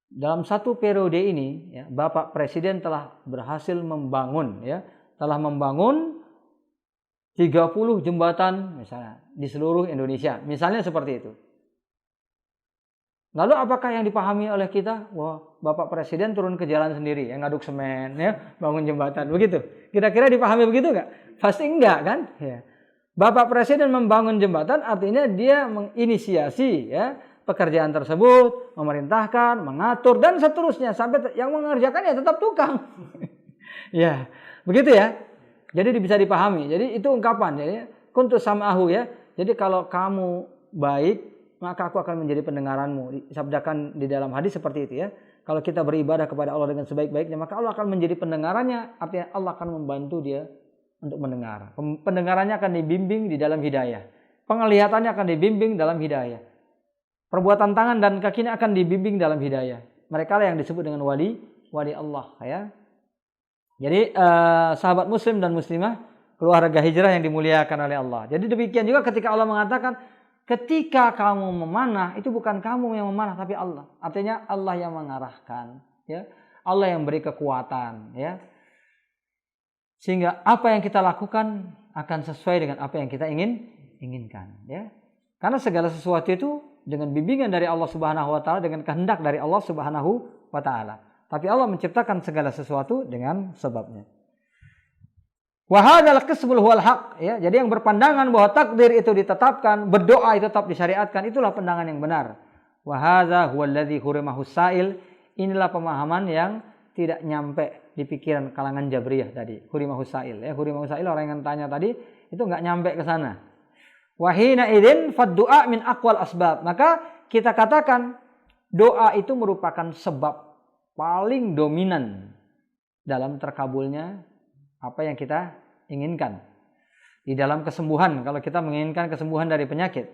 Dalam satu periode ini, ya, Bapak Presiden telah berhasil membangun, ya, telah membangun 30 jembatan misalnya di seluruh Indonesia. Misalnya seperti itu. Lalu apakah yang dipahami oleh kita? Wah, Bapak Presiden turun ke jalan sendiri, yang ngaduk semen, ya, bangun jembatan, begitu. Kira-kira dipahami begitu nggak? Pasti enggak, kan? Ya. Bapak Presiden membangun jembatan, artinya dia menginisiasi, ya, pekerjaan tersebut, memerintahkan, mengatur, dan seterusnya. Sampai yang mengerjakan ya tetap tukang. Ya, begitu ya. Jadi bisa dipahami. Jadi itu ungkapan, ya. Kuntu sam'ahu, ya. Jadi kalau kamu baik, maka aku akan menjadi pendengaranmu. Disabdakan di dalam hadis seperti itu, ya. Kalau kita beribadah kepada Allah dengan sebaik-baiknya, maka Allah akan menjadi pendengarannya. Artinya Allah akan membantu dia untuk mendengar. Pendengarannya akan dibimbing di dalam hidayah. Penglihatannya akan dibimbing dalam hidayah. Perbuatan tangan dan kakinya akan dibimbing dalam hidayah. Mereka lah yang disebut dengan wali Allah, ya. Jadi sahabat muslim dan muslimah, keluarga hijrah yang dimuliakan oleh Allah. Jadi demikian juga ketika Allah mengatakan, ketika kamu memanah, itu bukan kamu yang memanah, tapi Allah. Artinya Allah yang mengarahkan, ya. Allah yang beri kekuatan, ya. Sehingga apa yang kita lakukan akan sesuai dengan apa yang kita inginkan, ya. Karena segala sesuatu itu dengan bimbingan dari Allah Subhanahu wa taala, dengan kehendak dari Allah Subhanahu wa taala. Tapi Allah menciptakan segala sesuatu dengan sebabnya. Wa hadzal qismul huwal haq, ya. Jadi yang berpandangan bahwa takdir itu ditetapkan, berdoa itu tetap disyariatkan, itulah pandangan yang benar. Wa hadza huwal ladzi hurimahu sa'il. Inilah pemahaman yang tidak nyampe di pikiran kalangan Jabriyah tadi. Hurimahu sa'il, ya. Hurimahu sa'il, orang yang tanya tadi itu enggak nyampe ke sana. Wa hina idzin fad du'a min aqwal asbab. Maka kita katakan doa itu merupakan sebab paling dominan dalam terkabulnya apa yang kita inginkan. Di dalam kesembuhan, kalau kita menginginkan kesembuhan dari penyakit.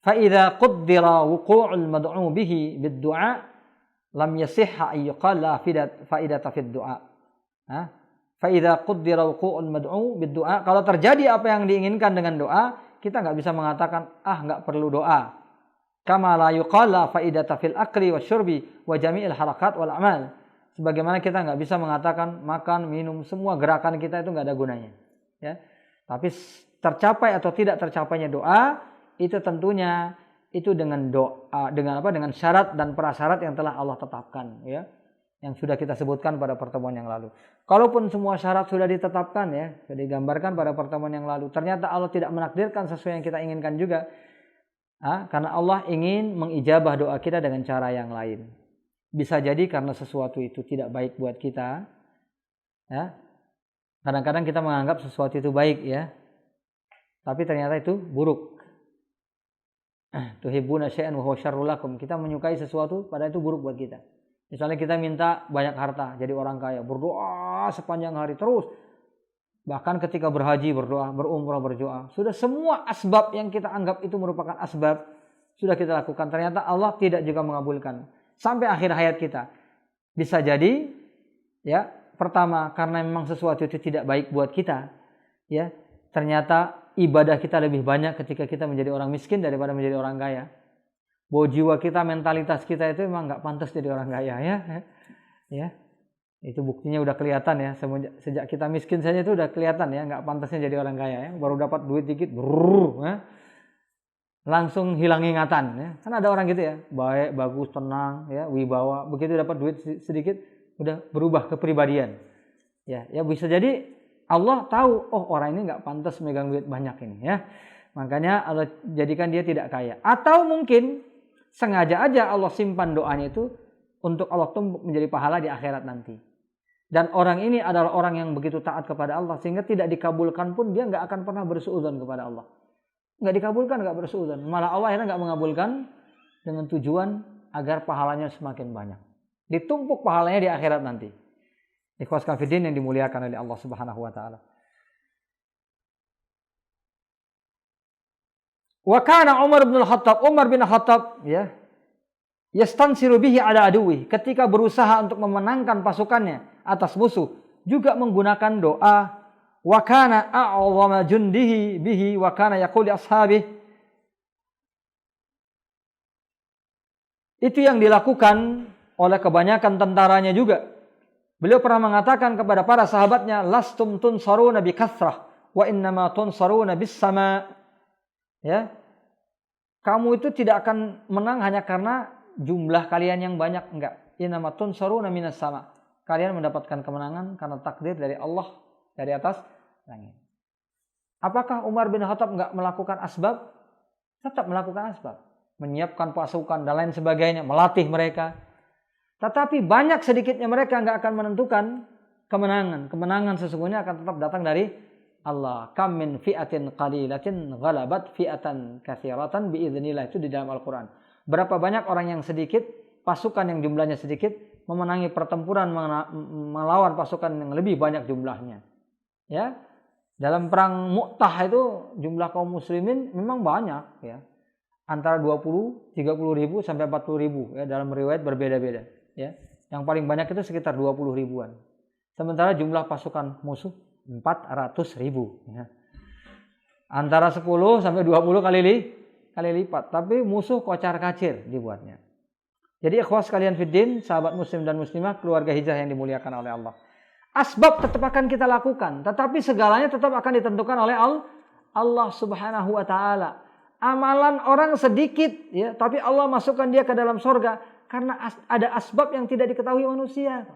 Fa idza qaddara wuqu'ul mad'u bihi bid-du'a lam yasihha ay yuqala faidata fid du'a. Fa idza qaddara wuqu'ul mad'u bid-du'a, kalau terjadi apa yang diinginkan dengan doa, kita enggak bisa mengatakan enggak perlu doa. Kama la yuqala faidata fil akli wasyurbi wa jami'il harakat wal a'mal. Sebagaimana kita enggak bisa mengatakan makan, minum, semua gerakan kita itu enggak ada gunanya, ya. Tapi tercapai atau tidak tercapainya doa itu tentunya itu dengan doa, dengan syarat dan prasyarat yang telah Allah tetapkan, ya. Yang sudah kita sebutkan pada pertemuan yang lalu. Kalaupun semua syarat sudah ditetapkan, ya, sudah digambarkan pada pertemuan yang lalu, ternyata Allah tidak menakdirkan sesuai yang kita inginkan juga. Karena Allah ingin mengijabah doa kita dengan cara yang lain. Bisa jadi karena sesuatu itu tidak baik buat kita, ya. Kadang-kadang kita menganggap sesuatu itu baik, ya, tapi ternyata itu buruk. Tuhibbuna syai'an wa huwa syarrul lakum. Kita menyukai sesuatu padahal itu buruk buat kita. Misalnya kita minta banyak harta, jadi orang kaya, berdoa sepanjang hari terus. Bahkan ketika berhaji berdoa, berumrah berdoa. Sudah semua asbab yang kita anggap itu merupakan asbab sudah kita lakukan. Ternyata Allah tidak juga mengabulkan. Sampai akhir hayat kita. Bisa jadi, ya, pertama karena memang sesuatu itu tidak baik buat kita, ya. Ternyata ibadah kita lebih banyak ketika kita menjadi orang miskin daripada menjadi orang kaya. Bahwa jiwa kita, mentalitas kita itu memang nggak pantas jadi orang kaya, ya. Ya. Itu buktinya udah kelihatan, ya. Sejak kita miskin saja itu udah kelihatan, ya, nggak pantasnya jadi orang kaya, ya. Baru dapat duit dikit, ya, langsung hilang ingatan, ya. Kan ada orang gitu, ya, baik, bagus, tenang, ya, wibawa, begitu dapat duit sedikit udah berubah kepribadian. Ya, bisa jadi Allah tahu, oh orang ini nggak pantas megang duit banyak ini, ya. Makanya Allah jadikan dia tidak kaya. Atau mungkin sengaja aja Allah simpan doanya itu untuk Allah tumbuk menjadi pahala di akhirat nanti. Dan orang ini adalah orang yang begitu taat kepada Allah sehingga tidak dikabulkan pun dia nggak akan pernah bersuudzon kepada Allah. Nggak dikabulkan, nggak bersuudzon. Malah Allah akhirnya nggak mengabulkan dengan tujuan agar pahalanya semakin banyak. Ditumpuk pahalanya di akhirat nanti. Ikhwas fillah yang dimuliakan oleh Allah Subhanahu wa taala. Wa kana Umar bin Khattab, ya, yastansiru bihi ala aduwi, ketika berusaha untuk memenangkan pasukannya atas musuh juga menggunakan doa. Wa kana a'zama jundihi bihi wa kana yaqulu ashabihi, Itu yang dilakukan oleh kebanyakan tentaranya juga. Beliau pernah mengatakan kepada para sahabatnya, lastum tunsaruna bi kathrah wa innama tunsaruna bis sama. Ya. Kamu itu tidak akan menang hanya karena jumlah kalian yang banyak, enggak. Innama tunsaruna minas sama. Kalian mendapatkan kemenangan karena takdir dari Allah dari atas langit. Apakah Umar bin Khattab enggak melakukan asbab? Tetap melakukan asbab. Menyiapkan pasukan dan lain sebagainya, melatih mereka. Tetapi banyak sedikitnya mereka enggak akan menentukan kemenangan. Kemenangan sesungguhnya akan tetap datang dari Allah. Kam min fi'atin qalilatin ghalabat fi'atan katsiratan biidznillah. Itu di dalam Al-Qur'an. Berapa banyak orang yang sedikit, pasukan yang jumlahnya sedikit memenangi pertempuran melawan pasukan yang lebih banyak jumlahnya. Ya. Dalam perang Mu'tah itu jumlah kaum muslimin memang banyak, ya. Antara 20, 30 ribu sampai 40 ribu, ya, dalam riwayat berbeda-beda, ya. Yang paling banyak itu sekitar 20 ribuan. Sementara jumlah pasukan musuh 400 ribu, ya. Antara 10 sampai 20 kali lipat. Tapi musuh kocar-kacir dibuatnya. Jadi ikhwas sekalian fiddin, sahabat muslim dan muslimah, keluarga hijrah yang dimuliakan oleh Allah. Asbab tetap akan kita lakukan, tetapi segalanya tetap akan ditentukan oleh Allah Subhanahu wa taala. Amalan orang sedikit, ya, tapi Allah masukkan dia ke dalam surga karena ada asbab yang tidak diketahui manusia.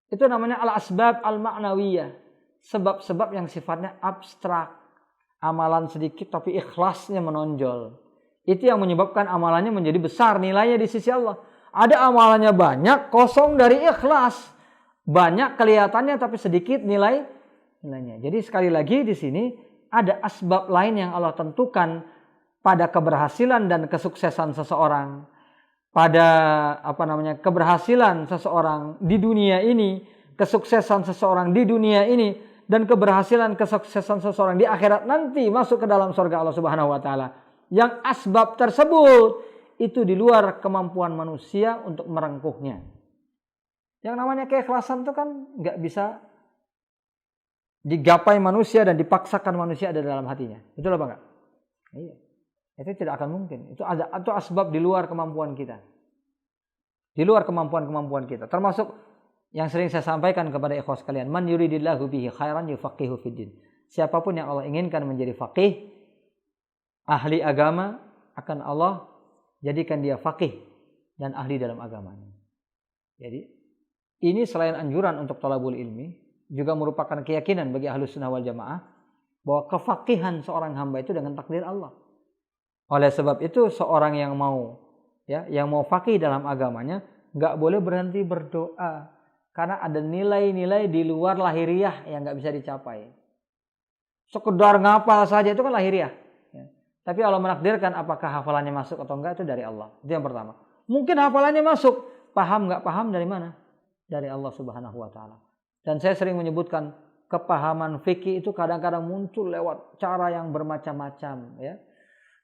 Itu namanya al-asbab al-ma'nawiyah. Sebab-sebab yang sifatnya abstrak. Amalan sedikit tapi ikhlasnya menonjol. Itu yang menyebabkan amalannya menjadi besar nilainya di sisi Allah. Ada amalannya banyak, kosong dari ikhlas. Banyak kelihatannya tapi sedikit nilainya. Jadi sekali lagi di sini ada asbab lain yang Allah tentukan pada keberhasilan dan kesuksesan seseorang. Pada keberhasilan seseorang di dunia ini, kesuksesan seseorang di dunia ini, dan keberhasilan kesuksesan seseorang di akhirat nanti masuk ke dalam surga Allah Subhanahu wa taala. Yang asbab tersebut itu di luar kemampuan manusia untuk merengkuhnya. Yang namanya keikhlasan itu kan nggak bisa digapai manusia dan dipaksakan manusia ada dalam hatinya. Betul apa enggak? Iya. Itu tidak akan mungkin. Itu asbab di luar kemampuan kita. Di luar kemampuan kita. Termasuk yang sering saya sampaikan kepada ikhwas sekalian, man yuridillahu bihi khairan yufaqihu fiddin. Siapapun yang Allah inginkan menjadi faqih, ahli agama, akan Allah jadikan dia faqih dan ahli dalam agamanya. Jadi ini selain anjuran untuk talabul ilmi, juga merupakan keyakinan bagi ahlus sunnah wal jamaah bahwa kefaqihan seorang hamba itu dengan takdir Allah. Oleh sebab itu seorang yang mau faqih dalam agamanya nggak boleh berhenti berdoa karena ada nilai-nilai di luar lahiriah yang nggak bisa dicapai. Sekedar ngapal saja itu kan lahiriah. Ya. Tapi Allah menakdirkan apakah hafalannya masuk atau enggak itu dari Allah. Itu yang pertama. Mungkin hafalannya masuk, paham nggak paham dari mana? Dari Allah Subhanahu wa taala. Dan saya sering menyebutkan kepahaman fikih itu kadang-kadang muncul lewat cara yang bermacam-macam, ya.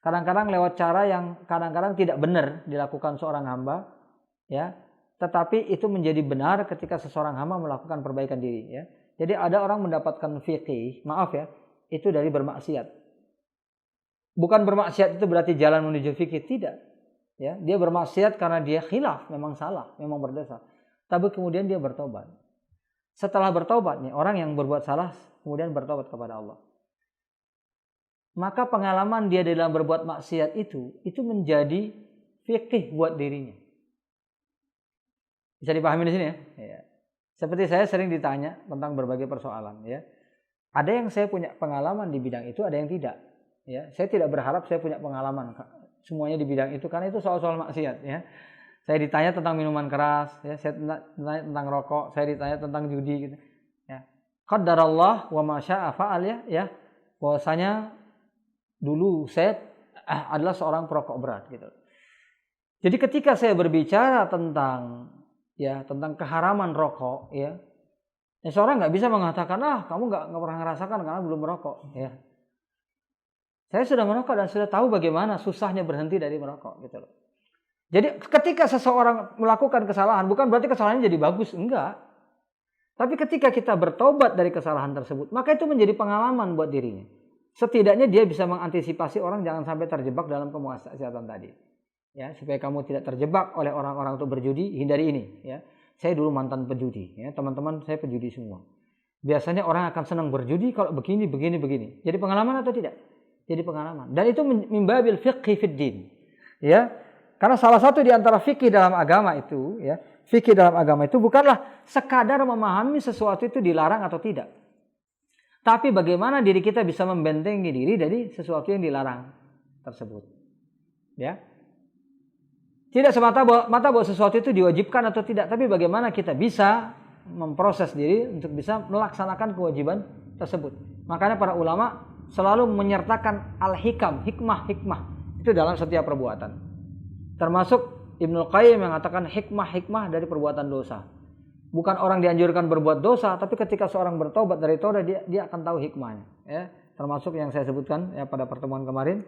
Kadang-kadang lewat cara yang kadang-kadang tidak benar dilakukan seorang hamba, ya. Tetapi itu menjadi benar ketika seseorang hamba melakukan perbaikan diri, ya. Jadi ada orang mendapatkan fikih, maaf ya, itu dari bermaksiat. Bukan bermaksiat itu berarti jalan menuju fikih, tidak. Ya, dia bermaksiat karena dia khilaf, memang salah, memang berdosa. Tapi kemudian dia bertobat. Setelah bertobat nih, orang yang berbuat salah kemudian bertobat kepada Allah. Maka pengalaman dia dalam berbuat maksiat itu menjadi fikih buat dirinya. Bisa dipahami di sini ya? Ya. Seperti saya sering ditanya tentang berbagai persoalan, ya. Ada yang saya punya pengalaman di bidang itu, ada yang tidak. Ya, saya tidak berharap saya punya pengalaman semuanya di bidang itu karena itu soal-soal maksiat, ya. Saya ditanya tentang minuman keras, ya, saya ditanya tentang rokok, saya ditanya tentang judi gitu. Ya. Qadarallah wa ma syaa fa'al, ya. Bahwasanya dulu saya adalah seorang perokok berat gitu. Jadi ketika saya berbicara tentang keharaman rokok, ya seorang nggak bisa mengatakan kamu nggak pernah merasakan karena belum merokok, ya. Saya sudah merokok dan sudah tahu bagaimana susahnya berhenti dari merokok gitu loh. Jadi ketika seseorang melakukan kesalahan bukan berarti kesalahannya jadi bagus, enggak. Tapi ketika kita bertobat dari kesalahan tersebut, maka itu menjadi pengalaman buat dirinya. Setidaknya dia bisa mengantisipasi orang jangan sampai terjebak dalam kemaksiatan tadi. Ya, supaya kamu tidak terjebak oleh orang-orang untuk berjudi, hindari ini. Ya, saya dulu mantan pejudi. Ya, teman-teman saya pejudi semua. Biasanya orang akan senang berjudi kalau begini. Jadi pengalaman atau tidak? Jadi pengalaman. Dan itu mimbabil fiqhi fid din. Ya, karena salah satu di antara fikih dalam agama itu, ya, fikih dalam agama itu bukanlah sekadar memahami sesuatu itu dilarang atau tidak. Tapi bagaimana diri kita bisa membentengi diri dari sesuatu yang dilarang tersebut. Ya. Tidak semata-mata bahwa sesuatu itu diwajibkan atau tidak, tapi bagaimana kita bisa memproses diri untuk bisa melaksanakan kewajiban tersebut. Makanya para ulama selalu menyertakan al-hikam, hikmah itu dalam setiap perbuatan. Termasuk Ibnu Qayyim mengatakan hikmah dari perbuatan dosa. Bukan orang dianjurkan berbuat dosa, tapi ketika seorang bertobat dari tobat dia akan tahu hikmahnya. Ya, termasuk yang saya sebutkan ya pada pertemuan kemarin,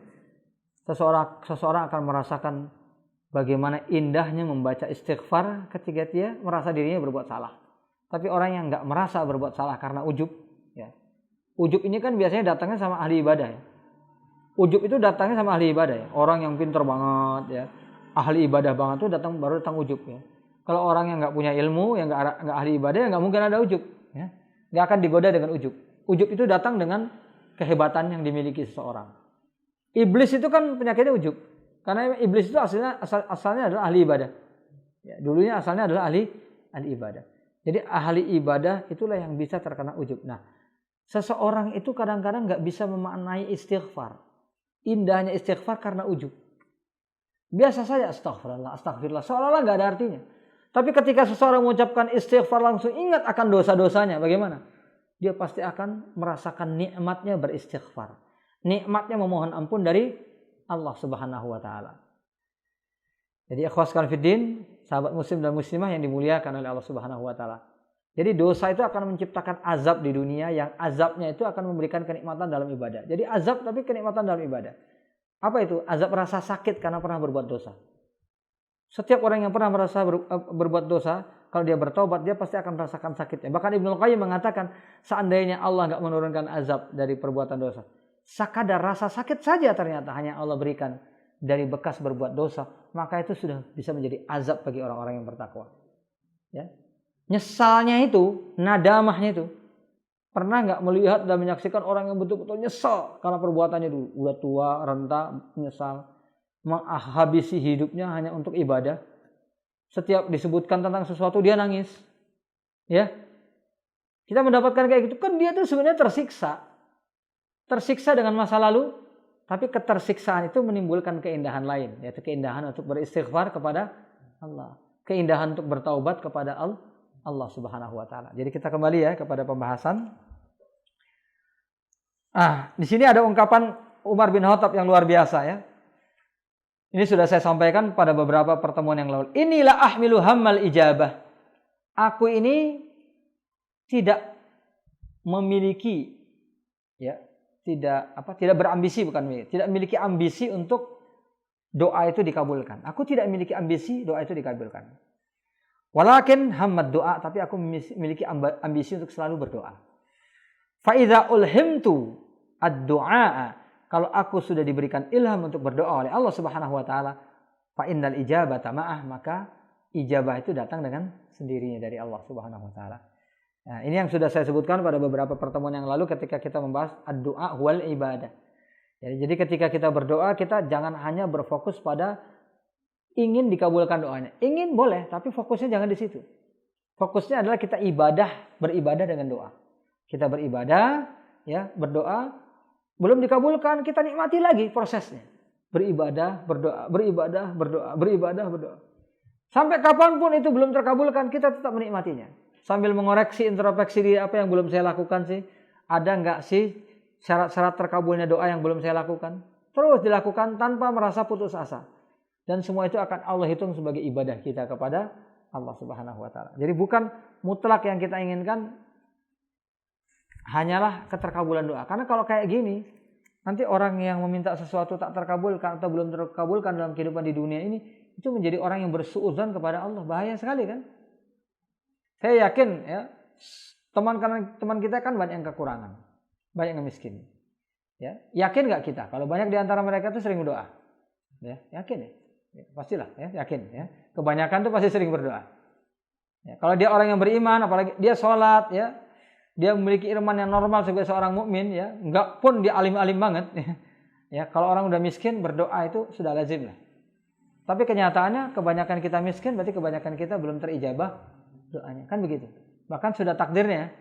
seseorang akan merasakan bagaimana indahnya membaca istighfar ketika dia merasa dirinya berbuat salah. Tapi orang yang nggak merasa berbuat salah karena ujub, ya. Ujub ini kan biasanya datangnya sama ahli ibadah. Ya. Ujub itu datangnya sama ahli ibadah. Ya. Orang yang pintar banget, ya, ahli ibadah banget tuh baru datang ujub. Ya. Kalau orang yang nggak punya ilmu, yang nggak ahli ibadah, ya nggak mungkin ada ujub. Ya. Nggak akan digoda dengan ujub. Ujub itu datang dengan kehebatan yang dimiliki seseorang. Iblis itu kan penyakitnya ujub. Karena iblis itu asalnya adalah ahli ibadah. Ya, dulunya asalnya adalah ahli ibadah. Jadi ahli ibadah itulah yang bisa terkena ujub. Nah, seseorang itu kadang-kadang nggak bisa memaknai istighfar. Indahnya istighfar karena ujub. Biasa saja astagfirullah, seolah-olah nggak ada artinya. Tapi ketika seseorang mengucapkan istighfar langsung ingat akan dosa-dosanya, bagaimana? Dia pasti akan merasakan nikmatnya beristighfar. Nikmatnya memohon ampun dari Allah Subhanahu wa taala. Jadi ikhwaskan fiddin, sahabat muslim dan muslimah yang dimuliakan oleh Allah Subhanahu wa taala. Jadi dosa itu akan menciptakan azab di dunia, yang azabnya itu akan memberikan kenikmatan dalam ibadah. Jadi azab tapi kenikmatan dalam ibadah. Apa itu? Azab rasa sakit karena pernah berbuat dosa. Setiap orang yang pernah merasa berbuat dosa, kalau dia bertobat dia pasti akan merasakan sakitnya. Bahkan Ibnu Qayyim mengatakan, seandainya Allah enggak menurunkan azab dari perbuatan dosa, sekadar rasa sakit saja ternyata hanya Allah berikan dari bekas berbuat dosa, maka itu sudah bisa menjadi azab bagi orang-orang yang bertakwa. Ya. Nyesalnya itu, nadamahnya itu, pernah nggak melihat dan menyaksikan orang yang betul-betul nyesal karena perbuatannya dulu, udah tua, renta, menyesal, menghabisi hidupnya hanya untuk ibadah. Setiap disebutkan tentang sesuatu dia nangis. Ya, kita mendapatkan kayak gitu kan, dia tuh sebenarnya tersiksa dengan masa lalu, tapi ketersiksaan itu menimbulkan keindahan lain, yaitu keindahan untuk beristighfar kepada Allah, keindahan untuk bertaubat kepada Allah Subhanahu wa taala. Jadi kita kembali ya kepada pembahasan. Di sini ada ungkapan Umar bin Khattab yang luar biasa ya. Ini sudah saya sampaikan pada beberapa pertemuan yang lalu. Inilah ahmilu hammal ijabah. Aku ini tidak memiliki ya, tidak berambisi, tidak memiliki ambisi untuk doa itu dikabulkan. Aku tidak memiliki ambisi doa itu dikabulkan. Walakin hammad doa, tapi aku memiliki ambisi untuk selalu berdoa. Fa idza ulhimtu ad-du'a, kalau aku sudah diberikan ilham untuk berdoa oleh Allah Subhanahu wa taala, fa innal ijabata ma'ah, maka ijabah itu datang dengan sendirinya dari Allah Subhanahu wa taala. Nah, ini yang sudah saya sebutkan pada beberapa pertemuan yang lalu ketika kita membahas ad-du'a wal ibadah. Jadi ketika kita berdoa, kita jangan hanya berfokus pada ingin dikabulkan doanya. Ingin boleh, tapi fokusnya jangan di situ. Fokusnya adalah kita beribadah dengan doa. Kita beribadah, ya, berdoa, belum dikabulkan, kita nikmati lagi prosesnya. Beribadah, berdoa, beribadah, berdoa, beribadah, berdoa. Sampai kapanpun itu belum terkabulkan, kita tetap menikmatinya. Sambil mengoreksi, introspeksi diri, apa yang belum saya lakukan sih? Ada enggak sih syarat-syarat terkabulnya doa yang belum saya lakukan? Terus dilakukan tanpa merasa putus asa. Dan semua itu akan Allah hitung sebagai ibadah kita kepada Allah Subhanahu wa taala. Jadi bukan mutlak yang kita inginkan hanyalah keterkabulan doa. Karena kalau kayak gini, nanti orang yang meminta sesuatu tak terkabulkan atau belum terkabulkan dalam kehidupan di dunia ini, itu menjadi orang yang bersuudzon kepada Allah. Bahaya sekali kan? Saya yakin ya, teman kita kan banyak yang kekurangan, banyak yang miskin. Ya, yakin nggak kita? Kalau banyak di antara mereka itu sering berdoa, ya, yakin ya? Ya, pastilah, ya, yakin. Ya. Kebanyakan tuh pasti sering berdoa. Ya, kalau dia orang yang beriman, apalagi dia sholat, ya, dia memiliki iman yang normal sebagai seorang mukmin, ya, enggak pun dia alim-alim banget. Ya, kalau orang udah miskin berdoa itu sudah lazim lah. Tapi kenyataannya kebanyakan kita miskin, berarti kebanyakan kita belum terijabah doanya, kan begitu. Bahkan sudah takdirnya,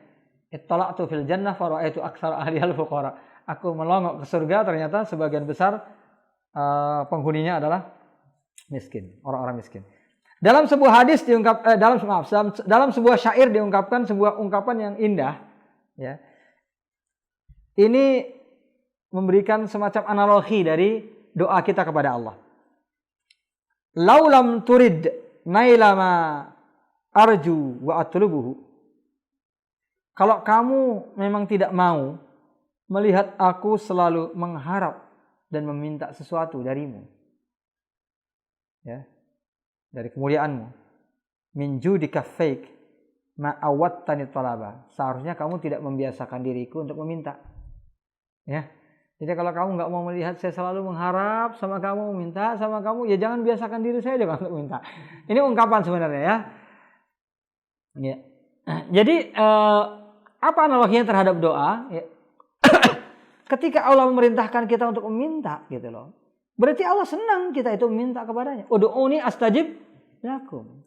ittala'tu fil jannah fa ra'aitu aktsara ahlihal fuqara. Aku melongok ke surga, ternyata sebagian besar penghuninya adalah miskin, orang-orang miskin. Dalam sebuah hadis dalam sebuah syair diungkapkan sebuah ungkapan yang indah, ya. Ini memberikan semacam analogi dari doa kita kepada Allah. Laulam turid nailama arju wa atlubuhu. Kalau kamu memang tidak mau melihat aku selalu mengharap dan meminta sesuatu darimu, ya, dari kemuliaanmu, min judika fake ma awattani talaba. Seharusnya kamu tidak membiasakan diriku untuk meminta, ya. Jadi kalau kamu nggak mau melihat saya selalu mengharap sama kamu, minta sama kamu, ya jangan biasakan diri saya juga untuk minta. Ini ungkapan sebenarnya, ya. Ya. Jadi apa analoginya terhadap doa? Ya. Ketika Allah memerintahkan kita untuk meminta, gitu loh. Berarti Allah senang kita itu meminta kepadanya. Ud'uni astajib lakum.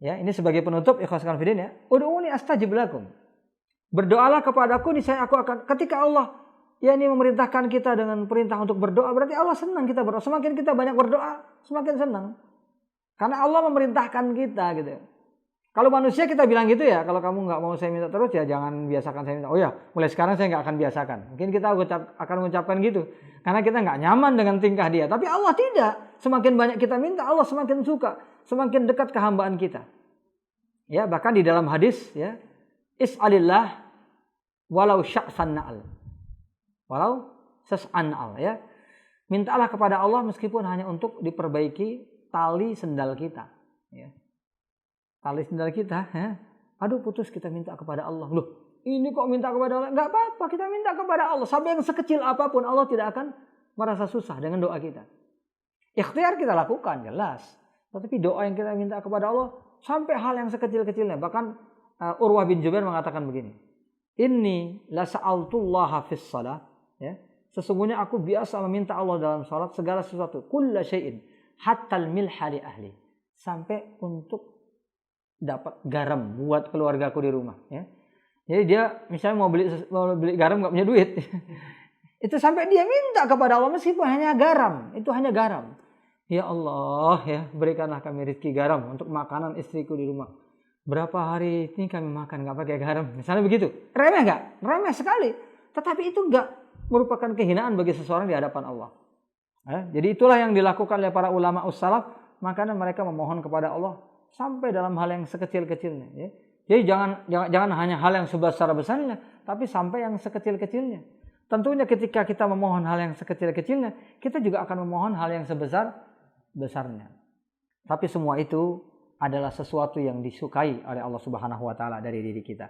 Ya, ini sebagai penutup ikhlaskan fillah, ya. Ud'uni astajib lakum. Berdoalah kepadaku, niscaya aku akan. Ketika Allah ini memerintahkan kita dengan perintah untuk berdoa, berarti Allah senang kita berdoa. Semakin kita banyak berdoa, semakin senang. Karena Allah memerintahkan kita, gitu. Kalau manusia kita bilang gitu, ya, kalau kamu nggak mau saya minta terus, ya jangan biasakan saya minta. Oh ya, mulai sekarang saya nggak akan biasakan. Mungkin kita akan mengucapkan gitu, karena kita nggak nyaman dengan tingkah dia. Tapi Allah tidak. Semakin banyak kita minta, Allah semakin suka, semakin dekat kehambaan kita. Ya, bahkan di dalam hadis, ya, is'alillah walau sya'san na'al. Walau ses'an na'al, ya. Mintalah kepada Allah meskipun hanya untuk diperbaiki tali sendal kita, ya. Tali sendal kita, ya. Aduh, putus, kita minta kepada Allah. Loh, ini kok minta kepada Allah? Enggak apa-apa, kita minta kepada Allah. Sampai yang sekecil apapun, Allah tidak akan merasa susah dengan doa kita. Ikhtiar kita lakukan, jelas. Tetapi doa yang kita minta kepada Allah, sampai hal yang sekecil-kecilnya. Bahkan Urwah bin Jubair mengatakan begini. Inni la sa'altullaha fis shalah, ya. Sesungguhnya aku biasa meminta Allah dalam salat segala sesuatu, kulla syai'in, hatta al-milha li ahli. Sampai untuk dapat garam buat keluargaku di rumah, ya. Jadi dia misalnya mau beli garam nggak punya duit, itu sampai dia minta kepada Allah meskipun hanya garam, itu hanya garam. Ya Allah, ya, berikanlah kami rezeki garam untuk makanan istriku di rumah. Berapa hari ini kami makan nggak pakai garam, misalnya begitu. Remeh nggak? Remeh sekali. Tetapi itu nggak merupakan kehinaan bagi seseorang di hadapan Allah. Jadi itulah yang dilakukan oleh para ulama ussalaf. Makanya mereka memohon kepada Allah sampai dalam hal yang sekecil-kecilnya, ya. Jadi jangan hanya hal yang sebesar-besarnya, tapi sampai yang sekecil-kecilnya. Tentunya ketika kita memohon hal yang sekecil-kecilnya, kita juga akan memohon hal yang sebesar-besarnya. Tapi semua itu adalah sesuatu yang disukai oleh Allah Subhanahu wa taala dari diri kita.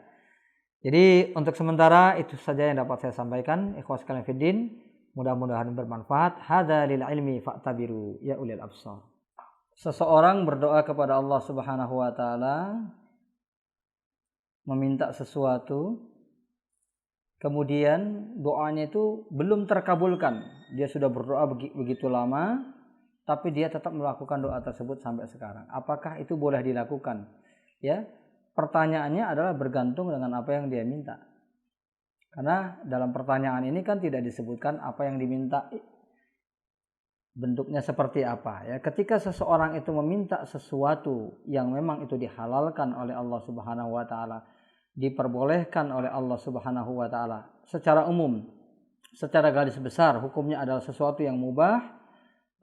Jadi untuk sementara itu saja yang dapat saya sampaikan. Ikhwas kalian fiddin, mudah-mudahan bermanfaat. Hadza lil ilmi fa'tabiru ya ulil absar. Seseorang berdoa kepada Allah Subhanahu wa taala meminta sesuatu, kemudian doanya itu belum terkabulkan. Dia sudah berdoa begitu lama, tapi dia tetap melakukan doa tersebut sampai sekarang. Apakah itu boleh dilakukan? Ya, pertanyaannya adalah bergantung dengan apa yang dia minta. Karena dalam pertanyaan ini kan tidak disebutkan apa yang diminta, bentuknya seperti apa, ya. Ketika seseorang itu meminta sesuatu yang memang itu dihalalkan oleh Allah Subhanahu wa taala, diperbolehkan oleh Allah Subhanahu wa taala secara umum, secara garis besar hukumnya adalah sesuatu yang mubah,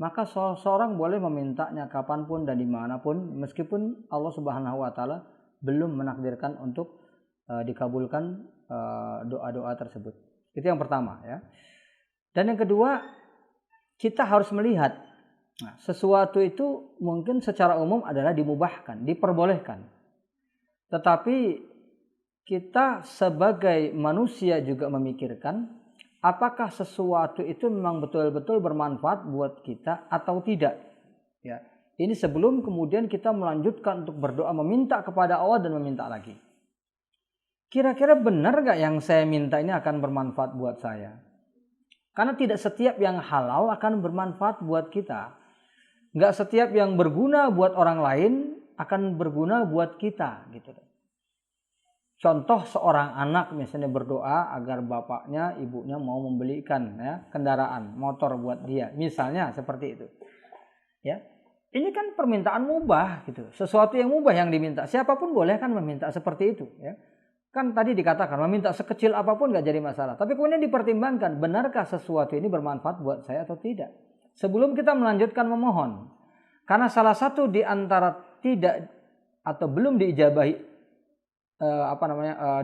maka seseorang boleh memintanya kapanpun dan dimanapun, meskipun Allah Subhanahu wa taala belum menakdirkan untuk dikabulkan doa-doa tersebut. Itu yang pertama, ya. Dan yang kedua, kita harus melihat sesuatu itu mungkin secara umum adalah dimubahkan, diperbolehkan. Tetapi kita sebagai manusia juga memikirkan apakah sesuatu itu memang betul-betul bermanfaat buat kita atau tidak. Ya, ini sebelum kemudian kita melanjutkan untuk berdoa meminta kepada Allah dan meminta lagi. Kira-kira benar gak yang saya minta ini akan bermanfaat buat saya? Karena tidak setiap yang halal akan bermanfaat buat kita. Gak setiap yang berguna buat orang lain akan berguna buat kita. Gitu. Contoh seorang anak misalnya berdoa agar bapaknya, ibunya mau membelikan kendaraan, motor buat dia. Misalnya seperti itu. Ya, ini kan permintaan mubah gitu. Sesuatu yang mubah yang diminta. Siapapun boleh kan meminta seperti itu. Ya. Kan tadi dikatakan meminta sekecil apapun gak jadi masalah. Tapi kemudian dipertimbangkan, benarkah sesuatu ini bermanfaat buat saya atau tidak. Sebelum kita melanjutkan memohon. Karena salah satu di antara tidak atau belum diijabahi